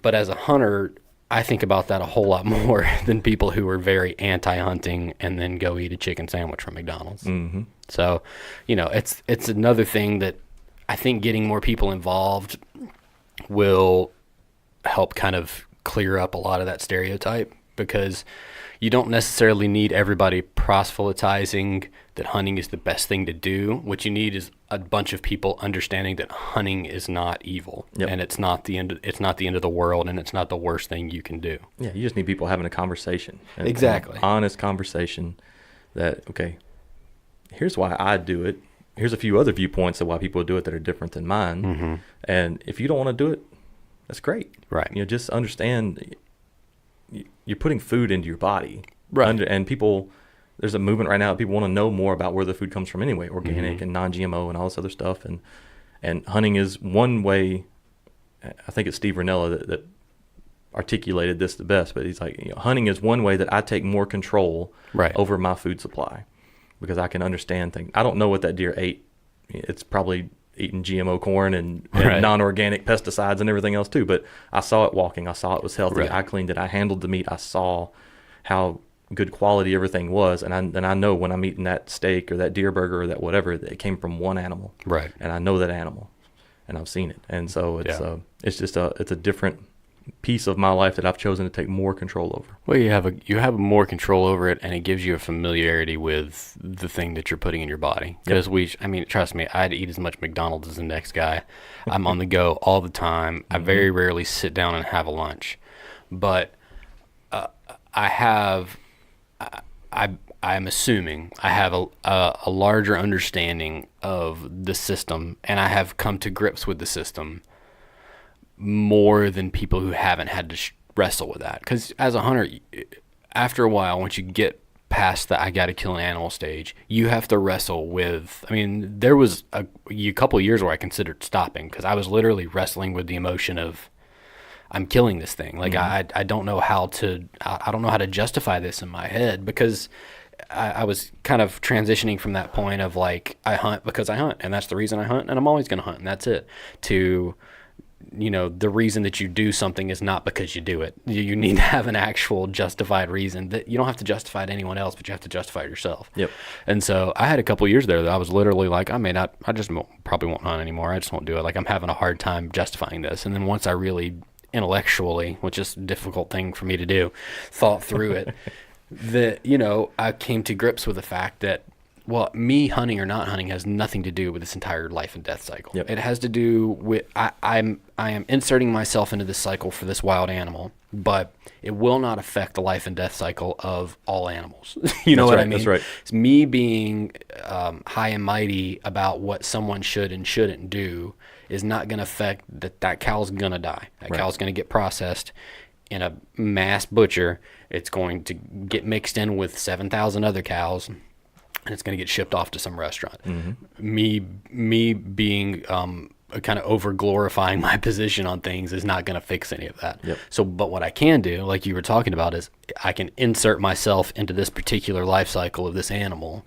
But as a hunter, I think about that a whole lot more than people who are very anti-hunting and then go eat a chicken sandwich from McDonald's. Mm-hmm. So, it's another thing that I think getting more people involved will help kind of clear up a lot of that stereotype, because you don't necessarily need everybody proselytizing that hunting is the best thing to do. What you need is a bunch of people understanding that hunting is not evil, and it's not the end of the world, and it's not the worst thing you can do. Yeah, you just need people having a conversation. Exactly. An honest conversation that, okay, here's why I do it. Here's a few other viewpoints of why people do it that are different than mine. Mm-hmm. And if you don't want to do it, that's great. Right. Just understand you're putting food into your body. Right. And people, there's a movement right now that people want to know more about where the food comes from anyway, organic and non-GMO and all this other stuff. And hunting is one way. I think it's Steve Rinella that articulated this the best, but he's like, hunting is one way that I take more control over my food supply, because I can understand things. I don't know what that deer ate. It's probably eating GMO corn and non-organic pesticides and everything else too. But I saw it walking. I saw it was healthy. I cleaned it. I handled the meat. I saw how good quality everything was. And I know when I'm eating that steak or that deer burger or that whatever, that it came from one animal. Right. And I know that animal, and I've seen it. And so it's just a different piece of my life that I've chosen to take more control over. Well, you have more control over it, and it gives you a familiarity with the thing that you're putting in your body. Because trust me, I'd eat as much McDonald's as the next guy. I'm on the go all the time. I very rarely sit down and have a lunch, but I'm assuming I have a larger understanding of the system, and I have come to grips with the system more than people who haven't had to wrestle with that. Because as a hunter, after a while, once you get past the I got to kill an animal stage, you have to wrestle with. There was a couple of years where I considered stopping, because I was literally wrestling with the emotion of I'm killing this thing. Like I don't know how to justify this in my head, because I was kind of transitioning from that point of like I hunt because I hunt, and that's the reason I hunt, and I'm always going to hunt, and that's it, to the reason that you do something is not because you do it. You need to have an actual justified reason that you don't have to justify to anyone else, but you have to justify it yourself. Yep. And so I had a couple of years there that I was literally like, I just probably won't hunt anymore. I just won't do it. Like, I'm having a hard time justifying this. And then once I really intellectually, which is a difficult thing for me to do, thought through it, that, I came to grips with the fact that, well, me hunting or not hunting has nothing to do with this entire life and death cycle. Yep. It has to do with I'm am inserting myself into this cycle for this wild animal, but it will not affect the life and death cycle of all animals. You know what I mean? That's right. It's me being high and mighty about what someone should and shouldn't do is not going to affect that cow's going to die. That cow's going to get processed in a mass butcher. It's going to get mixed in with 7,000 other cows, and it's going to get shipped off to some restaurant. Me being kind of over glorifying my position on things is not going to fix any of that. So, but what I can do, like you were talking about, is I can insert myself into this particular life cycle of this animal,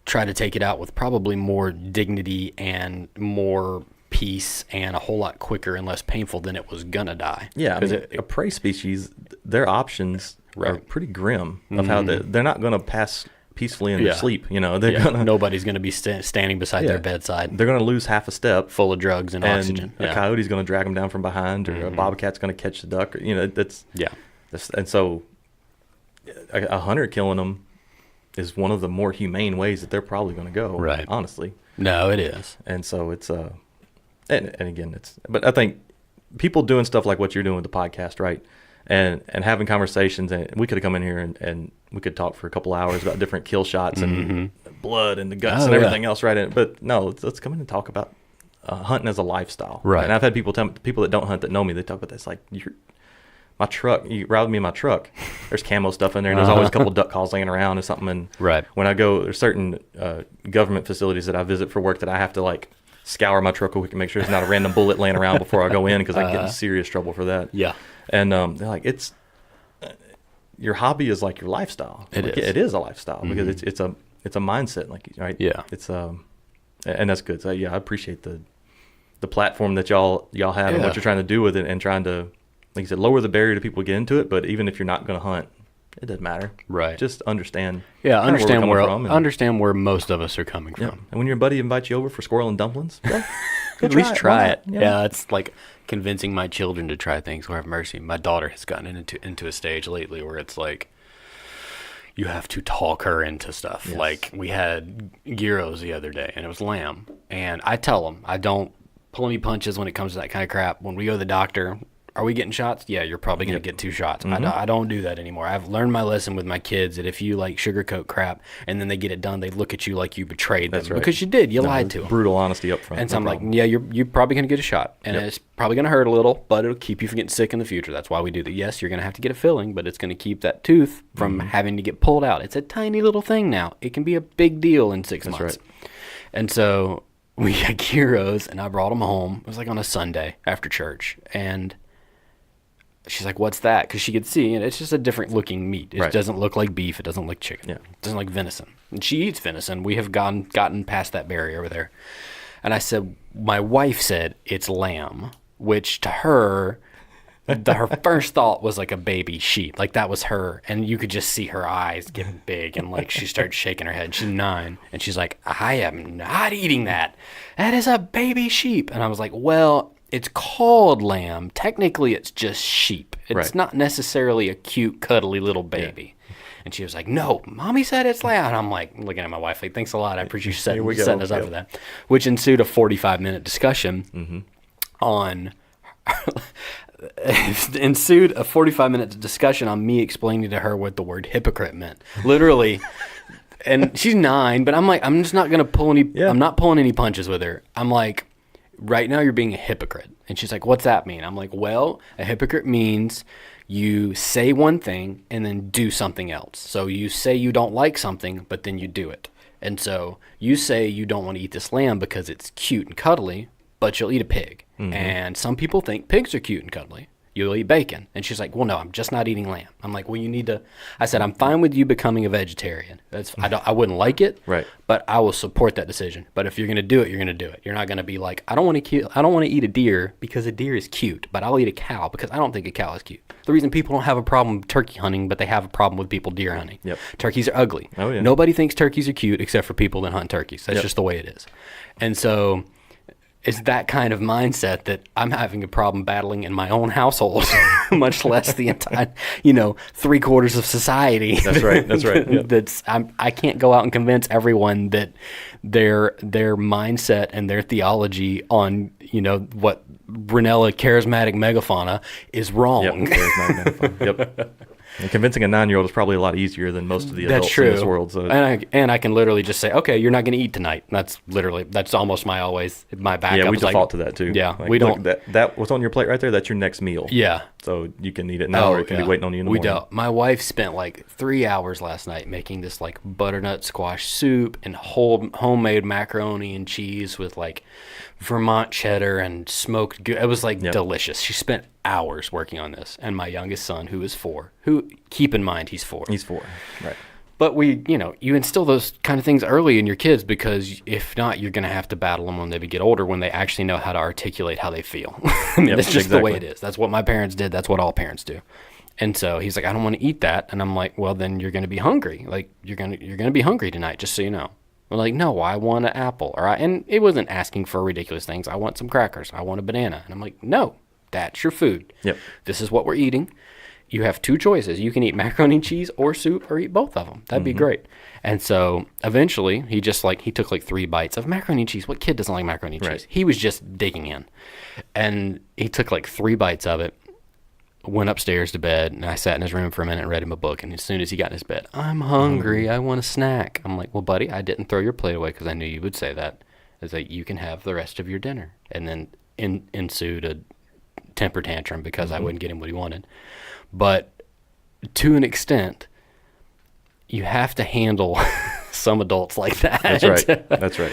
try to take it out with probably more dignity and more peace and a whole lot quicker and less painful than it was gonna die. Yeah, I mean, a prey species, their options are pretty grim of how they're not going to pass peacefully in their sleep. You know, they're gonna, nobody's going to be standing beside their bedside. They're going to lose half a step, full of drugs and oxygen. A coyote's going to drag them down from behind, or a bobcat's going to catch the duck. Or, you know, and so a hunter killing them is one of the more humane ways that they're probably going to go. Right. Honestly. No, it is. And so it's and again, but I think people doing stuff like what you're doing with the podcast, right? And having conversations, and we could have come in here and we could talk for a couple hours about different kill shots and blood and the guts and everything else, right? But no, let's come in and talk about hunting as a lifestyle. Right. And I've had people people that don't hunt that know me, they talk about this, like, my truck, you ride with me in my truck, there's camo stuff in there, and there's always a couple duck calls laying around or something. And when I go, there's certain government facilities that I visit for work that I have to, like, scour my truck real quick and make sure there's not a random bullet laying around before I go in, because I get in serious trouble for that. Yeah. And they're like, it's your hobby is like your lifestyle. It is a lifestyle because it's a mindset, like, right? Yeah. It's and that's good. So yeah, I appreciate the platform that y'all have and what you're trying to do with it, and trying to, like you said, lower the barrier to people to get into it. But even if you're not going to hunt, it doesn't matter. Right. Just understand. Yeah, understand understand where most of us are coming from. And when your buddy invites you over for squirrel and dumplings, at least try it. Yeah, it's like convincing my children to try things. Lord have mercy. My daughter has gotten into a stage lately where it's like you have to talk her into stuff. Yes. Like, we had gyros the other day, and it was lamb. And I tell them, I don't pull any punches when it comes to that kind of crap. When we go to the doctor, are we getting shots? Yeah, you're probably going to get 2 shots. I don't do that anymore. I've learned my lesson with my kids that if you, like, sugarcoat crap and then they get it done, they look at you like you betrayed them. That's right. Because you did. You lied to them. Brutal honesty up front. And so I'm like, yeah, you're probably going to get a shot. And it's probably going to hurt a little, but it'll keep you from getting sick in the future. That's why we do that. Yes, you're going to have to get a filling, but it's going to keep that tooth from having to get pulled out. It's a tiny little thing now. It can be a big deal in 6 months. Right. And so we had gyros, and I brought them home. It was like on a Sunday after church. And she's like, what's that? Because she could see, and it's just a different looking meat. It doesn't look like beef. It doesn't look chicken. Yeah. It doesn't like venison. And she eats venison. We have gotten past that barrier over there. And I said, my wife said it's lamb, which to her, her first thought was like a baby sheep. Like, that was her. And you could just see her eyes get big, and like she started shaking her head. She's 9. And she's like, I am not eating that. That is a baby sheep. And I was like, well, it's called lamb. Technically, it's just sheep. It's not necessarily a cute, cuddly little baby. Yeah. And she was like, no, Mommy said it's lamb. And I'm like, looking at my wife like, thanks a lot. I appreciate you setting us up for that. Which ensued a 45-minute discussion on... ensued a 45-minute discussion on me explaining to her what the word hypocrite meant. Literally... And she's 9, but I'm like, I'm just not going to pull any... I'm not pulling any punches with her. I'm like... right now you're being a hypocrite. And she's like, what's that mean? I'm like, well, a hypocrite means you say one thing and then do something else. So you say you don't like something, but then you do it. And so you say you don't want to eat this lamb because it's cute and cuddly, but you'll eat a pig. And some people think pigs are cute and cuddly. You'll eat bacon. And she's like, well, no, I'm just not eating lamb. I'm like, well, you need to... I said, I'm fine with you becoming a vegetarian. I wouldn't like it, but I will support that decision. But if you're going to do it, you're going to do it. You're not going to be like, I don't want to eat a deer because a deer is cute, but I'll eat a cow because I don't think a cow is cute. The reason people don't have a problem with turkey hunting, but they have a problem with people deer hunting. Yep. Turkeys are ugly. Oh, yeah. Nobody thinks turkeys are cute except for people that hunt turkeys. That's just the way it is. And so... is that kind of mindset that I'm having a problem battling in my own household, much less the entire, 3/4 of society. That's right. That's right. Yep. I can't go out and convince everyone that their mindset and their theology on, what Brunella charismatic megafauna is wrong. Yep. Charismatic megafauna. Yep. And convincing a 9-year-old is probably a lot easier than most of the adults in this world. So. And I can literally just say, okay, you're not going to eat tonight. That's almost my backup. Yeah, we default to that too. Yeah, like, we don't. Look, that what's on your plate right there, that's your next meal. Yeah. So you can eat it now, or it can be waiting on you in the morning. Don't. My wife spent like 3 hours last night making this like butternut squash soup and homemade macaroni and cheese with like Vermont cheddar and smoked. It was like delicious. She spent hours working on this. And my youngest son, who is 4, who, keep in mind, he's 4. He's 4, right. But you instill those kind of things early in your kids, because if not, you're going to have to battle them when they get older, when they actually know how to articulate how they feel. I mean, that's just the way it is. That's what my parents did. That's what all parents do. And so he's like, I don't want to eat that. And I'm like, well, then you're going to be hungry. Like, you're going to be hungry tonight, just so you know. I'm like, no, I want an apple. And it wasn't asking for ridiculous things. I want some crackers. I want a banana. And I'm like, no, that's your food. Yep. This is what we're eating. You have 2 choices. You can eat macaroni and cheese or soup, or eat both of them. That'd be great. And so eventually he took like 3 bites of macaroni and cheese. What kid doesn't like macaroni and cheese? He was just digging in. And he took like 3 bites of it, went upstairs to bed, and I sat in his room for a minute and read him a book. And as soon as he got in his bed, I'm hungry. I want a snack. I'm like, well, buddy, I didn't throw your plate away because I knew you would say that. It's like, you can have the rest of your dinner. And then ensued a temper tantrum because I wouldn't get him what he wanted. But to an extent, you have to handle some adults like that. That's right. That's right.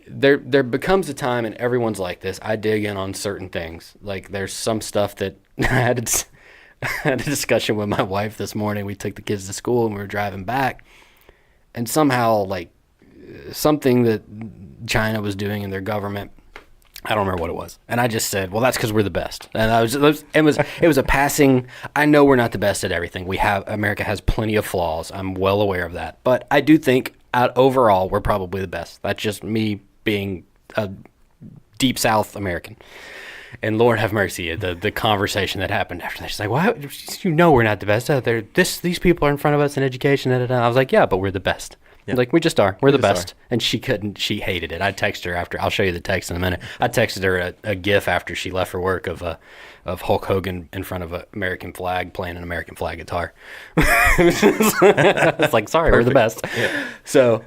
There becomes a time, and everyone's like this. I dig in on certain things. Like, there's some stuff that I had a discussion with my wife this morning. We took the kids to school and we were driving back, and somehow, like, something that China was doing in their government, I don't remember what it was. And I just said, well, that's because we're the best. And it was a passing, I know we're not the best at everything. America has plenty of flaws. I'm well aware of that. But I do think overall, we're probably the best. That's just me being a deep South American. And Lord have mercy, the conversation that happened after that. She's like, well, we're not the best out there. These people are in front of us in education. I was like, yeah, but we're the best. Yeah. Like, we just are. We're the best. And she hated it. I texted her after. I'll show you the text in a minute. I texted her a GIF after she left for work of Hulk Hogan in front of an American flag playing an American flag guitar. It's like, sorry, we're the best. Yeah. So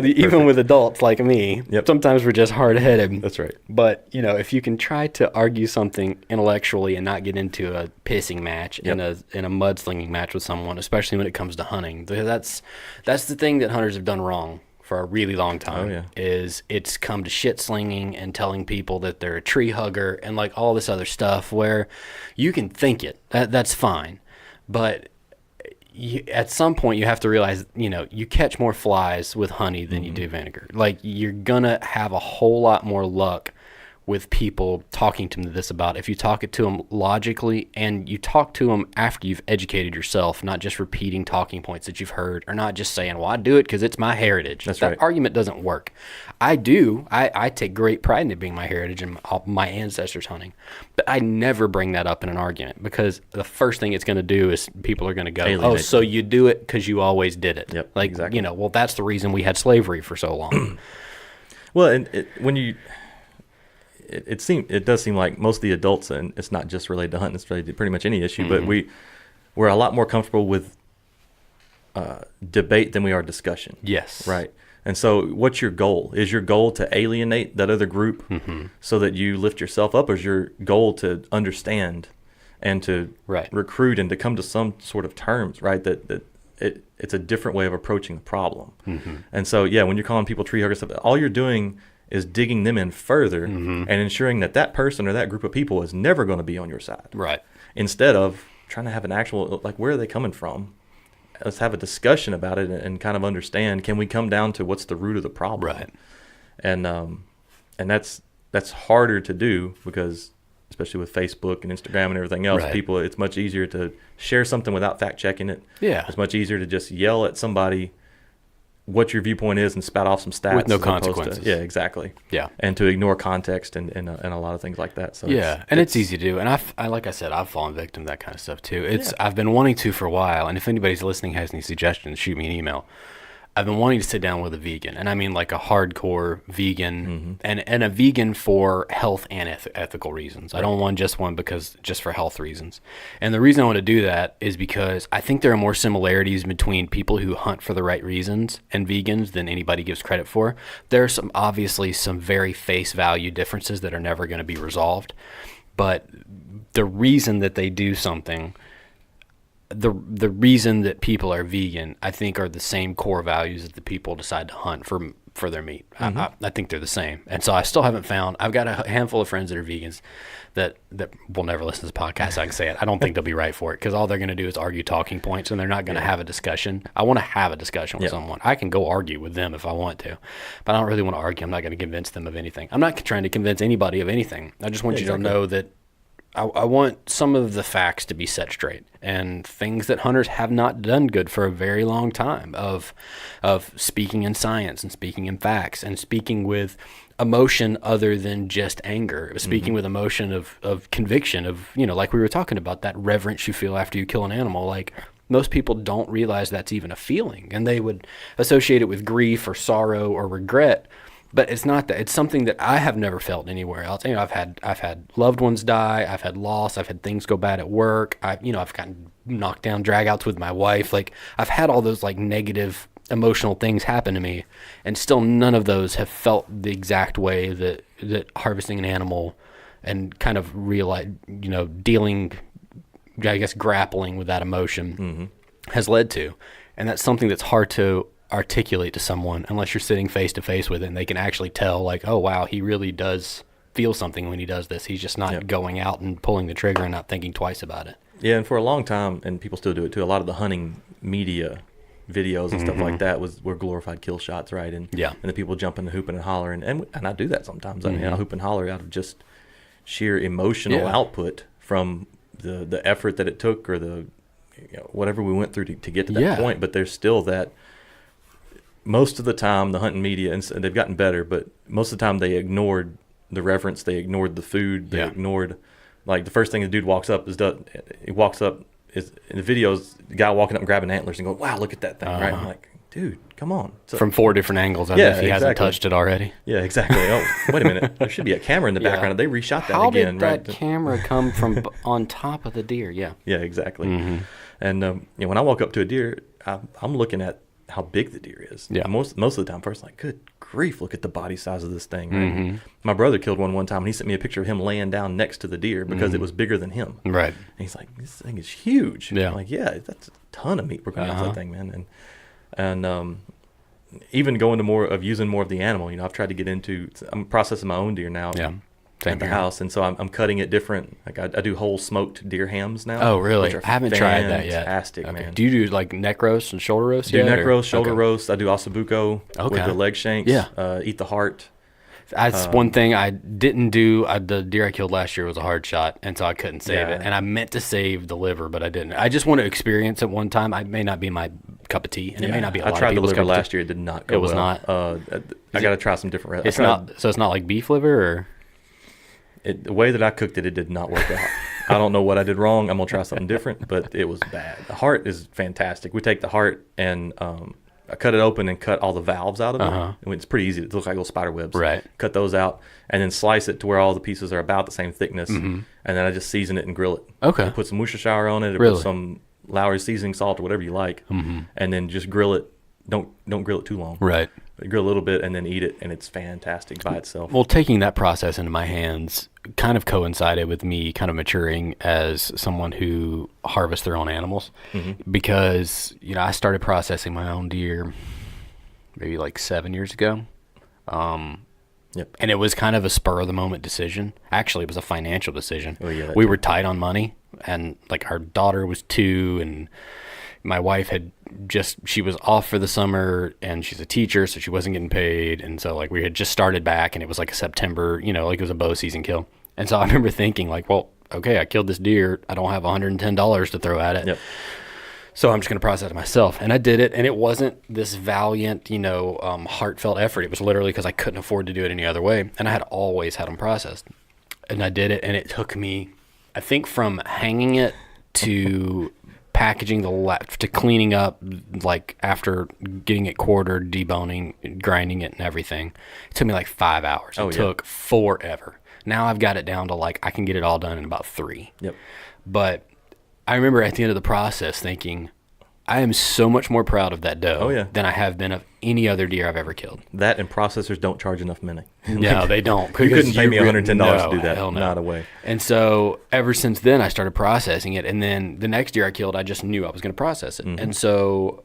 even with adults like me, sometimes we're just hard-headed. That's right. But, if you can try to argue something intellectually and not get into a pissing match, in a mudslinging match with someone, especially when it comes to hunting, that's the thing that hunters have done wrong for a really long time. Oh, yeah. Is it's come to shit slinging and telling people that they're a tree hugger and like all this other stuff where you can think it. That's fine. But at some point you have to realize, you catch more flies with honey than you do vinegar. Like, you're gonna have a whole lot more luck with people talking to them this about if you talk it to them logically and you talk to them after you've educated yourself, not just repeating talking points that you've heard, or not just saying, well, I do it because it's my heritage. That's that right. argument doesn't work. I take great pride in it being my heritage and my ancestors hunting, but I never bring that up in an argument, because the first thing it's going to do is people are going to go, alienate. Oh, so you do it because you always did it. Yep, like, exactly. Well, that's the reason we had slavery for so long. Well, and it does seem like most of the adults, and it's not just related to hunting, it's related to pretty much any issue, but we're a lot more comfortable with debate than we are discussion. Yes. Right. And so what's your goal? Is your goal to alienate that other group so that you lift yourself up, or is your goal to understand and to recruit and to come to some sort of terms, right? That it's a different way of approaching the problem. And so, when you're calling people tree huggers, all you're doing is digging them in further and ensuring that person or that group of people is never going to be on your side. Right. Instead of trying to have an actual, like, where are they coming from? Let's have a discussion about it and kind of understand, can we come down to what's the root of the problem? Right. And that's harder to do, because especially with Facebook and Instagram and everything else, people, it's much easier to share something without fact checking it. Yeah. It's much easier to just yell at somebody what your viewpoint is and spout off some stats with no as opposed to- consequences. yeah, exactly. Yeah. And to ignore context and a lot of things like that. So Yeah, and it's easy to do. And I like I said, I've fallen victim to that kind of stuff too. I've been wanting to for a while. And if anybody's listening has any suggestions, shoot me an email. I've been wanting to sit down with a vegan, and I mean like a hardcore vegan, and a vegan for health and ethical reasons. I don't want just one just for health reasons. And the reason I want to do that is because I think there are more similarities between people who hunt for the right reasons and vegans than anybody gives credit for. There are obviously some very face value differences that are never going to be resolved, but the reason that they do something, the reason that people are vegan, I think, are the same core values that the people decide to hunt for their meat. I think they're the same. And so I still haven't found, I've got a handful of friends that are vegans that will never listen to this podcast. So I can say it. I don't think they'll be right for it because all they're going to do is argue talking points and they're not going to have a discussion. I want to have a discussion with someone. I can go argue with them if I want to, but I don't really want to argue. I'm not going to convince them of anything. I'm not trying to convince anybody of anything. I just want you to know that I want some of the facts to be set straight and things that hunters have not done good for a very long time of speaking in science and speaking in facts and speaking with emotion other than just anger, speaking with emotion of conviction of, like we were talking about, that reverence you feel after you kill an animal. Like most people don't realize that's even a feeling, and they would associate it with grief or sorrow or regret. But it's not that. It's something that I have never felt anywhere else. I've had loved ones die. I've had loss. I've had things go bad at work. I've gotten knocked down, dragouts with my wife. Like I've had all those like negative emotional things happen to me, and still none of those have felt the exact way that harvesting an animal and kind of dealing, I guess, grappling with that emotion has led to. And that's something that's hard to articulate to someone unless you're sitting face to face with it and they can actually tell, like, oh wow, he really does feel something when he does this. He's just not going out and pulling the trigger and not thinking twice about it. Yeah, and for a long time, and people still do it too, a lot of the hunting media videos and stuff like that were glorified kill shots, right? And the people jumping and hooping and hollering, and I do that sometimes. I mean, I hoop and holler out of just sheer emotional output from the effort that it took or the whatever we went through to get to that point. But there's still that. Most of the time, the hunting media, and they've gotten better, but most of the time they ignored the reverence, they ignored the food, they ignored, like the first thing the dude walks up is in the videos, the guy walking up and grabbing antlers and going, wow, look at that thing, right? I'm like, dude, come on. So, from 4 different angles, as if he hasn't touched it already. Yeah, exactly. Oh, wait a minute. There should be a camera in the background. They reshot that again, right? How did that camera come from on top of the deer? Yeah. Yeah, exactly. And when I walk up to a deer, I'm looking at how big the deer is. Yeah. Most of the time, first, like, good grief, look at the body size of this thing. Right? My brother killed one time, and he sent me a picture of him laying down next to the deer because it was bigger than him. Right. And he's like, this thing is huge. Yeah. I'm like, yeah, that's a ton of meat we're going to have that thing, man. And even going to using more of the animal, I've tried to get into, I'm processing my own deer now. Yeah. At the house, and so I'm cutting it different. Like I do whole smoked deer hams now. Oh, really? I haven't tried that yet. Fantastic, man. Do you do like neck roast and shoulder roast? Do neck roast, shoulder roast. I do ossobuco with the leg shanks. Yeah. Eat the heart. That's one thing I didn't do. The deer I killed last year was a hard shot, and so I couldn't save it. And I meant to save the liver, but I didn't. I just want to experience it one time. It may not be my cup of tea, and it may not be a lot of people's cup of tea. I tried the liver last year. It did not go well. It was not. I got to try some different. So it's not like beef liver, or? The way that I cooked it, it did not work out. I don't know what I did wrong. I'm going to try something different, but it was bad. The heart is fantastic. We take the heart and I cut it open and cut all the valves out of it. And it's pretty easy. It looks like little spider webs. Right. Cut those out and then slice it to where all the pieces are about the same thickness. And then I just season it and grill it. Okay. I put some Worcestershire on it. Or put some Lowry seasoning salt or whatever you like. And then just grill it. Don't grill it too long. Right. Grill a little bit and then eat it, and it's fantastic by itself. Well, taking that process into my hands kind of coincided with me kind of maturing as someone who harvests their own animals, because I started processing my own deer maybe like 7 years ago. And it was kind of a spur of the moment decision. Actually, it was a financial decision. We were tight on money, and like our daughter was 2, and my wife she was off for the summer, and she's a teacher, so she wasn't getting paid. And so like we had just started back, and it was like a September, like it was a bow season kill. And so I remember thinking like, well, okay, I killed this deer. I don't have $110 to throw at it. So I'm just going to process it myself. And I did it, and it wasn't this valiant, heartfelt effort. It was literally because I couldn't afford to do it any other way. And I had always had them processed. And I did it, and it took me, I think, from hanging it to packaging to cleaning up, like after getting it quartered, deboning, grinding it and everything. It took me like 5 hours. It took forever. Now I've got it down to like I can get it all done in about 3. Yep. But I remember at the end of the process thinking, I am so much more proud of that doe than I have been of any other deer I've ever killed. That and processors don't charge enough money. No, they don't. You couldn't pay me $110 to do that. Hell no. Not a way. And so ever since then, I started processing it. And then the next deer I killed, I just knew I was going to process it. And so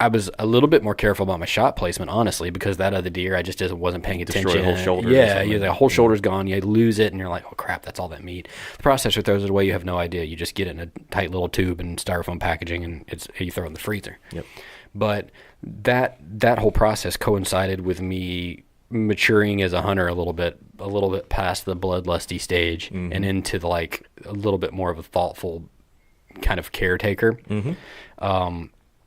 I was a little bit more careful about my shot placement, honestly, because that other deer, I just wasn't paying attention. Destroy the whole shoulder. Yeah, the whole shoulder's gone. You lose it, and you're like, oh, crap, that's all that meat. The processor throws it away. You have no idea. You just get it in a tight little tube and styrofoam packaging, and you throw it in the freezer. Yep. But that whole process coincided with me maturing as a hunter a little bit past the bloodlusty stage and into like a little bit more of a thoughtful kind of caretaker.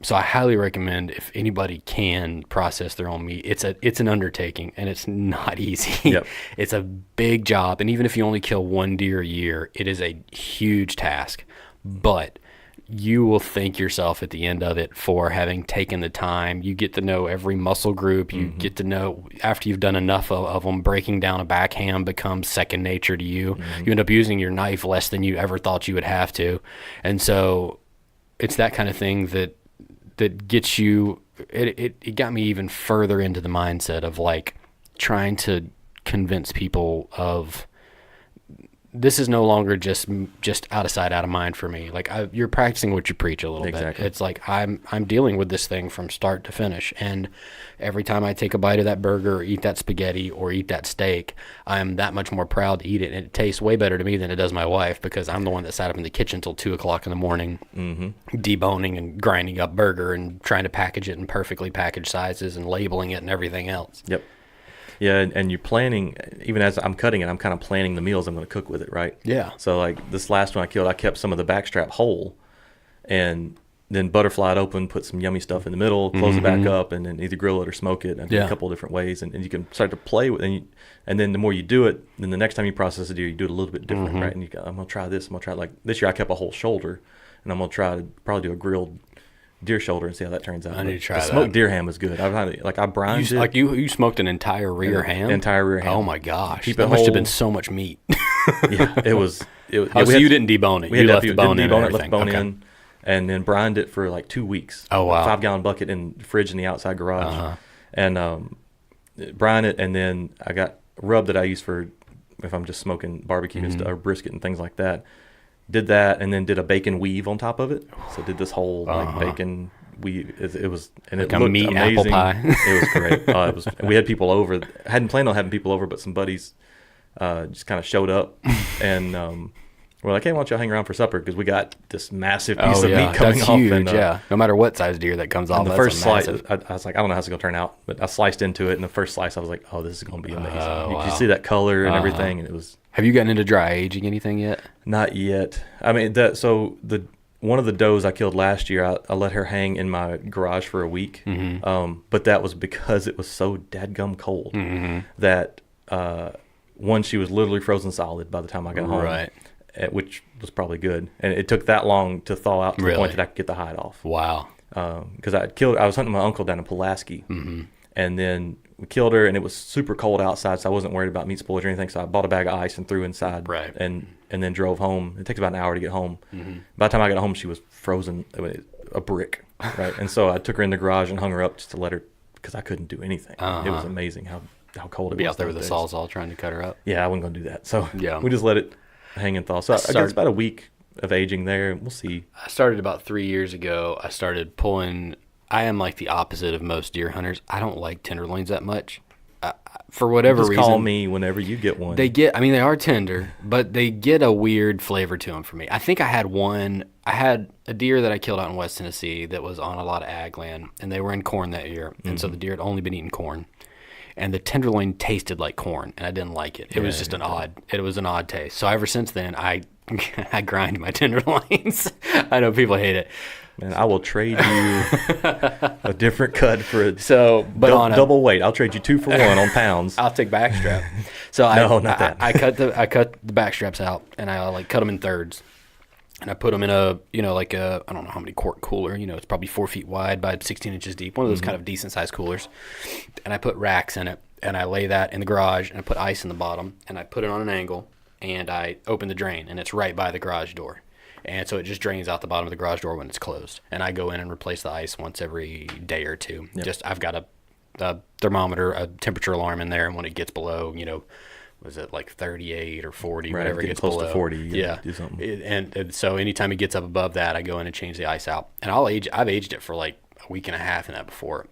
So I highly recommend if anybody can process their own meat. It's an undertaking, and it's not easy. Yep. It's a big job, and even if you only kill 1 deer a year, it is a huge task. But you will thank yourself at the end of it for having taken the time. You get to know every muscle group. You get to know, after you've done enough of them, breaking down a backhand becomes second nature to you. You end up using your knife less than you ever thought you would have to. And so it's that kind of thing that gets you, it got me even further into the mindset of like trying to convince people of this is no longer just out of sight, out of mind for me. Like you're practicing what you preach a little bit. It's like I'm dealing with this thing from start to finish, and every time I take a bite of that burger or eat that spaghetti or eat that steak, I'm that much more proud to eat it, and it tastes way better to me than it does my wife, because I'm the one that sat up in the kitchen till 2:00 in the morning, deboning and grinding up burger and trying to package it in perfectly packaged sizes and labeling it and everything else. Yep. Yeah, and you're planning, even as I'm cutting it, I'm kind of planning the meals I'm going to cook with it, right? Yeah. So like this last one I killed, I kept some of the backstrap whole, and then butterfly it open, put some yummy stuff in the middle, close it back up, and then either grill it or smoke it. I did a couple of different ways, and you can start to play with it. And then the more you do it, then the next time you process a deer, you do it a little bit different, right? And I'm going to try this, I'm going to try, like this year I kept a whole shoulder, and I'm going to try to probably do a grilled deer shoulder and see how that turns out. I need to try the smoked deer ham is good. I brined it. Like you smoked an entire rear ham? Entire rear ham. Oh my gosh. Keep that it must whole. have been so much meat. Yeah, it was. So you didn't debone it. You left the bone in and everything. Left the bone in, and then brined it for like 2 weeks. Oh wow. 5-gallon bucket in the fridge in the outside garage. And brine it, and then I got rub that I use for if I'm just smoking barbecue and stuff, or brisket and things like that. Did that, and then did a bacon weave on top of it. So did this whole like bacon weave. It was, and like it looked meat amazing. Apple pie. It was great. It was. We had people over. Hadn't planned on having people over, but some buddies just kind of showed up, and we're like, hey, why don't y'all hang around for supper, because we got this massive piece of meat coming that's off. Huge, and, no matter what size deer that comes off. And the first slice, I was like, I don't know how it's going to turn out, but I sliced into it, and the first slice, I was like, oh, this is going to be amazing. You see that color and everything, and it was. Have you gotten into dry aging anything yet? Not yet. I mean, one of the does I killed last year, I let her hang in my garage for a week, but that was because it was so dadgum cold that one, she was literally frozen solid by the time I got home, right? Which was probably good, and it took that long to thaw out to the point that I could get the hide off. Wow. Because I was hunting my uncle down in Pulaski, and then we killed her, and it was super cold outside, so I wasn't worried about meat spoilage or anything. So I bought a bag of ice and threw inside, right? And then drove home. It takes about an hour to get home. By the time I got home, she was frozen, a brick, right? And so I took her in the garage and hung her up just to let her, because I couldn't do anything. It was amazing how cold it was. Be out there with the sawzall trying to cut her up. Yeah, I wasn't gonna do that. So we just let it hang and thaw. So I guess about a week of aging there. We'll see. I started about 3 years ago. I started pulling. I am like the opposite of most deer hunters. I don't like tenderloins that much. For whatever reason. Just call me whenever you get one. They are tender, but they get a weird flavor to them for me. I think I had a deer that I killed out in West Tennessee that was on a lot of ag land, and they were in corn that year. And so the deer had only been eating corn. and the tenderloin tasted like corn, and I didn't like it. It was just an odd taste. So ever since then, I grind my tenderloins. I know people hate it. Man, I will trade you a different cut for a double weight. I'll trade you 2 for 1 on pounds. I'll take backstrap. So I cut the backstraps out, and I like cut them in thirds, and I put them in a I don't know how many quart cooler. It's probably 4 feet wide by 16 inches deep. One of those kind of decent sized coolers, and I put racks in it, and I lay that in the garage, and I put ice in the bottom, and I put it on an angle, and I open the drain, and it's right by the garage door. And so it just drains out the bottom of the garage door when it's closed. And I go in and replace the ice once every day or two. Yep. I've got a thermometer, a temperature alarm in there, and when it gets below, was it like 38 or 40, whatever it gets close below. To 40, do something. And so anytime it gets up above that, I go in and change the ice out. And I've aged it for like a week and a half in that before.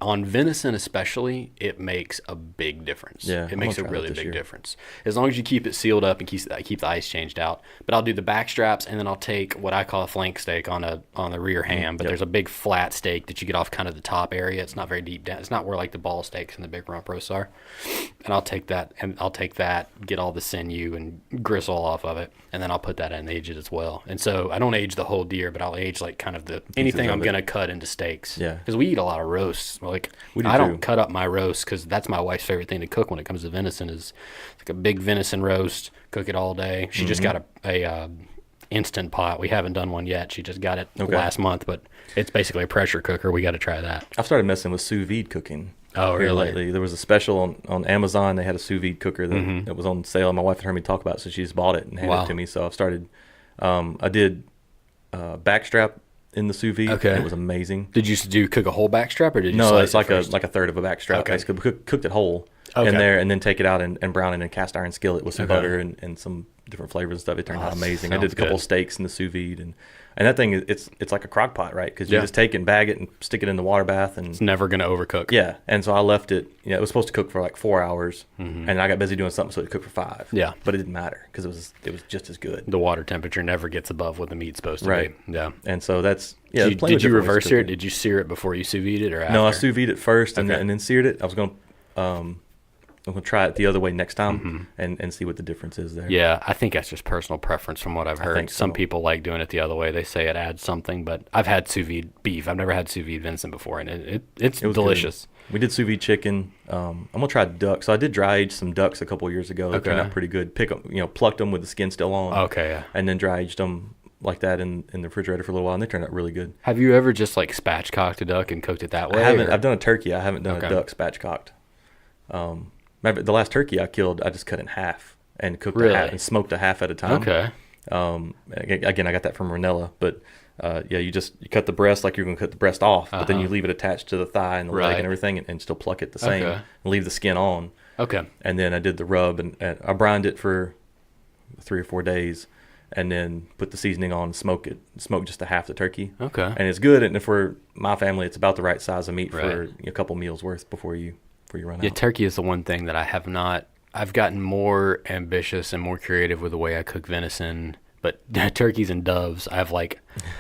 On venison especially, it makes a big difference. Yeah, it makes a really big difference. As long as you keep it sealed up and keep the ice changed out. But I'll do the back straps, and then I'll take what I call a flank steak on the rear ham. But there's a big flat steak that you get off kind of the top area. It's not very deep down. It's not where like the ball steaks and the big rump roasts are. And I'll take that, get all the sinew and gristle off of it, and then I'll put that in and age it as well. And so I don't age the whole deer, but I'll age like kind of anything I'm gonna cut into steaks. Yeah, because we eat a lot of roasts. Like I don't cut up my roast because that's my wife's favorite thing to cook when it comes to venison is like a big venison roast. Cook it all day. She just got a instant pot. We haven't done one yet. She just got it last month, but it's basically a pressure cooker. We got to try that. I've started messing with sous vide cooking. Oh, really? Lately, there was a special on Amazon. They had a sous vide cooker that was on sale. My wife had heard me talk about it, so she just bought it and handed it to me. So I've started. I did backstrap in the sous vide. Okay. It was amazing. Did you cook a whole backstrap, or did you No, slice it's like it first? a third of a backstrap. Okay. Basically, cooked it whole in there, and then take it out and brown it in a cast iron skillet with some butter and some different flavors and stuff. It turned out amazing. I did a couple steaks in the sous vide, and that thing it's like a crock pot, right? Because you just take it and bag it and stick it in the water bath, and it's never going to overcook. Yeah, and so I left it. It was supposed to cook for like 4 hours, and I got busy doing something, so it cooked for 5. Yeah, but it didn't matter because it was just as good. The water temperature never gets above what the meat's supposed to be. Yeah, and so that's Did you reverse sear it? Did you sear it before you sous vide it or after? No, I sous vide it first and then seared it. I was going to I'm going to try it the other way next time and see what the difference is there. Yeah, I think that's just personal preference from what I've heard. Some people like doing it the other way. They say it adds something, but I've had sous vide beef. I've never had sous vide venison before, and it was delicious. Good. We did sous vide chicken. I'm going to try duck. So I did dry age some ducks a couple of years ago. They turned out pretty good. Plucked them with the skin still on. Okay, yeah. And then dry aged them like that in the refrigerator for a little while, and they turned out really good. Have you ever just like spatchcocked a duck and cooked it that way? I haven't. I've done a turkey. I haven't done a duck spatchcocked. The last turkey I killed, I just cut in half and cooked a half and smoked a half at a time. Okay. Again, I got that from Ranella, but you cut the breast like you're going to cut the breast off, but then you leave it attached to the thigh and the leg and everything, and still pluck it the same and leave the skin on. Okay. And then I did the rub and I brined it for 3 or 4 days, and then put the seasoning on and smoke just a half the turkey. Okay. And it's good, and for my family, it's about the right size of meat for a couple meals worth before you run out. Yeah, turkey is the one thing that I have not. I've gotten more ambitious and more creative with the way I cook venison, but turkeys and doves, I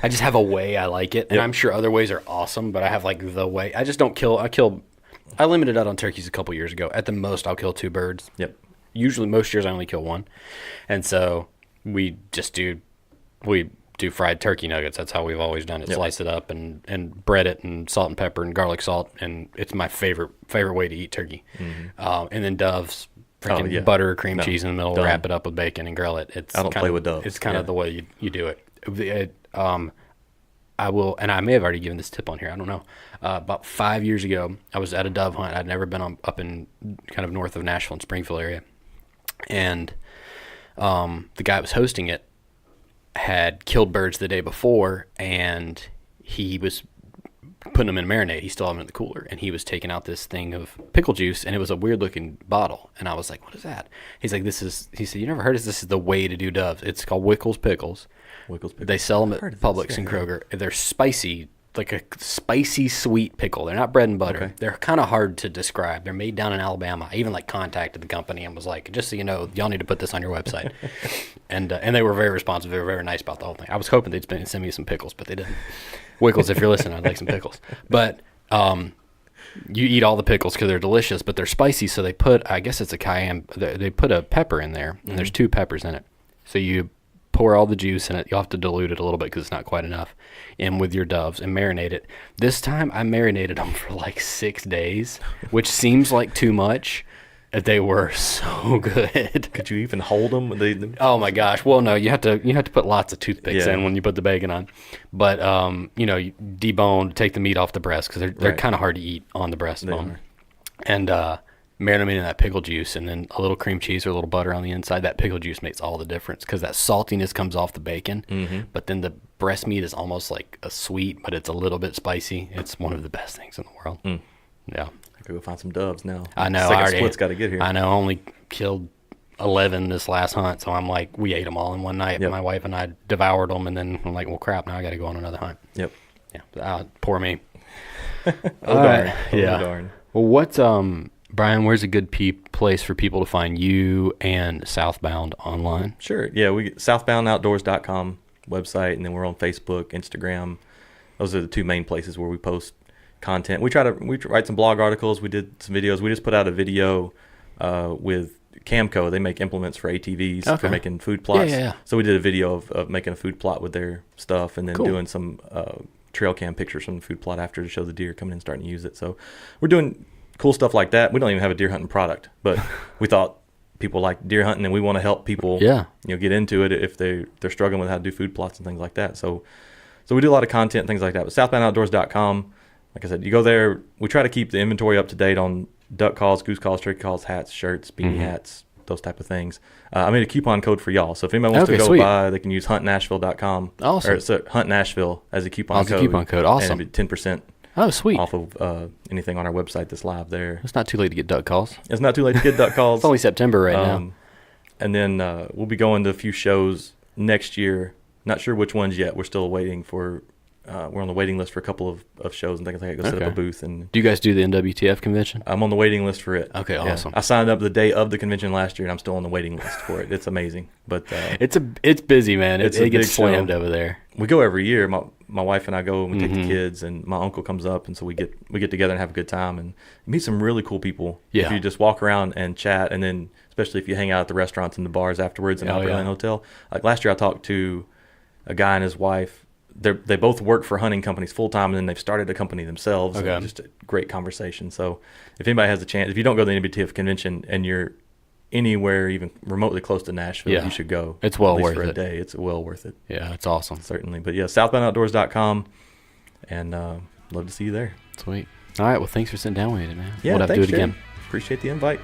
just have a way I like it, and I'm sure other ways are awesome, but I have like the way. I just don't kill. I limited out on turkeys a couple years ago. At the most, I'll kill 2 birds. Yep. Usually, most years I only kill 1, and so we do fried turkey nuggets. That's how we've always done it. Slice it up and bread it and salt and pepper and garlic salt, and it's my favorite way to eat turkey. And then doves, freaking butter, cream cheese in the middle, wrap it up with bacon and grill it. I don't play with doves. It's kind of the way you do it. I will, and I may have already given this tip on here. I don't know. About 5 years ago, I was at a dove hunt. I'd never been up in kind of north of Nashville and Springfield area, and the guy that was hosting it had killed birds the day before, and he was putting them in marinade. He still had them in the cooler, and he was taking out this thing of pickle juice, and it was a weird looking bottle. And I was like, "What is that?" He's like, he said, "You never heard of this? This is the way to do doves. It's called Wickles Pickles. They sell them at Publix and Kroger. They're spicy, like a spicy sweet pickle. They're not bread and butter. Okay. They're kind of hard to describe. They're made down in Alabama. I even contacted the company and was like, just so you know, y'all need to put this on your website." and they were very responsive. They were very nice about the whole thing. I was hoping they'd send me some pickles, but they didn't. Wickles, if you're listening, I'd like some pickles. But You eat all the pickles because they're delicious, but they're spicy. So they put, I guess it's a cayenne. They put a pepper in there, and there's 2 peppers in it. So you pour all the juice in it. You'll have to dilute it a little bit because it's not quite enough. And with your doves and marinate it. This time I marinated them for like 6 days, which seems like too much. They were so good. Could you even hold them? Oh my gosh! Well, no, you have to put lots of toothpicks in when you put the bacon on. But you debone, take the meat off the breast because they're kind of hard to eat on the breastbone. And marinate in that pickle juice, and then a little cream cheese or a little butter on the inside. That pickle juice makes all the difference because that saltiness comes off the bacon. But then the breast meat is almost like a sweet, but it's a little bit spicy. It's one of the best things in the world. Yeah. I could go find some doves now. I know. Split's got to get here. I know. I only killed 11 this last hunt, so I'm like, we ate them all in one night. Yep. My wife and I devoured them, and then I'm like, well, crap, now I got to go on another hunt. Yep. Yeah. Poor me. Darn. Yeah. Darn. Well, what's Brian? Where's a good place for people to find you and Southbound online? Sure. Yeah, we southboundoutdoors.com website, and then we're on Facebook, Instagram. Those are the 2 main places where we post content. We write some blog articles. We did some videos. We just put out a video with Camco. They make implements for ATVs for making food plots. Yeah. So we did a video of making a food plot with their stuff, and then doing some trail cam pictures from the food plot after to show the deer coming in and starting to use it. So we're doing cool stuff like that. We don't even have a deer hunting product, but we thought people like deer hunting, and we want to help people get into it if they're struggling with how to do food plots and things like that. So we do a lot of content, things like that. But southboundoutdoors.com, like I said, you go there. We try to keep the inventory up to date on duck calls, goose calls, turkey calls, hats, shirts, beanie hats, those type of things. I made a coupon code for y'all. So if anybody wants to go buy, they can use huntnashville.com. Awesome. Or Hunt Nashville as a coupon code. As a coupon code. Awesome. And 10% sweet. off of anything on our website that's live there. It's not too late to get duck calls. It's not too late to get duck calls. It's only September right now. And then we'll be going to a few shows next year. Not sure which ones yet. We're still waiting for we're on the waiting list for a couple of shows and things like that. Go set up a booth. And do you guys do the NWTF convention? I'm on the waiting list for it. Okay, awesome. I signed up the day of the convention last year, and I'm still on the waiting list for it. It's amazing, but it's busy, man. It gets slammed show. over there. We go every year. My wife and I go, and we take the kids, and my uncle comes up, and so we get together and have a good time and meet some really cool people. Yeah. If you just walk around and chat, and then especially if you hang out at the restaurants and the bars afterwards in Opryland Hotel. Like last year, I talked to a guy and his wife. They both work for hunting companies full time, and then they've started a company themselves. Okay. Just a great conversation. So if anybody has a chance, if you don't go to the NBTF convention and you're anywhere even remotely close to Nashville, you should go. It's well at least worth for a it. day. It's well worth it. Yeah, it's awesome. Certainly. But yeah, southboundoutdoors.com, and love to see you there. Sweet. All right. Well, thanks for sitting down with me, man. Yeah, we'll have to do it again. Appreciate the invite.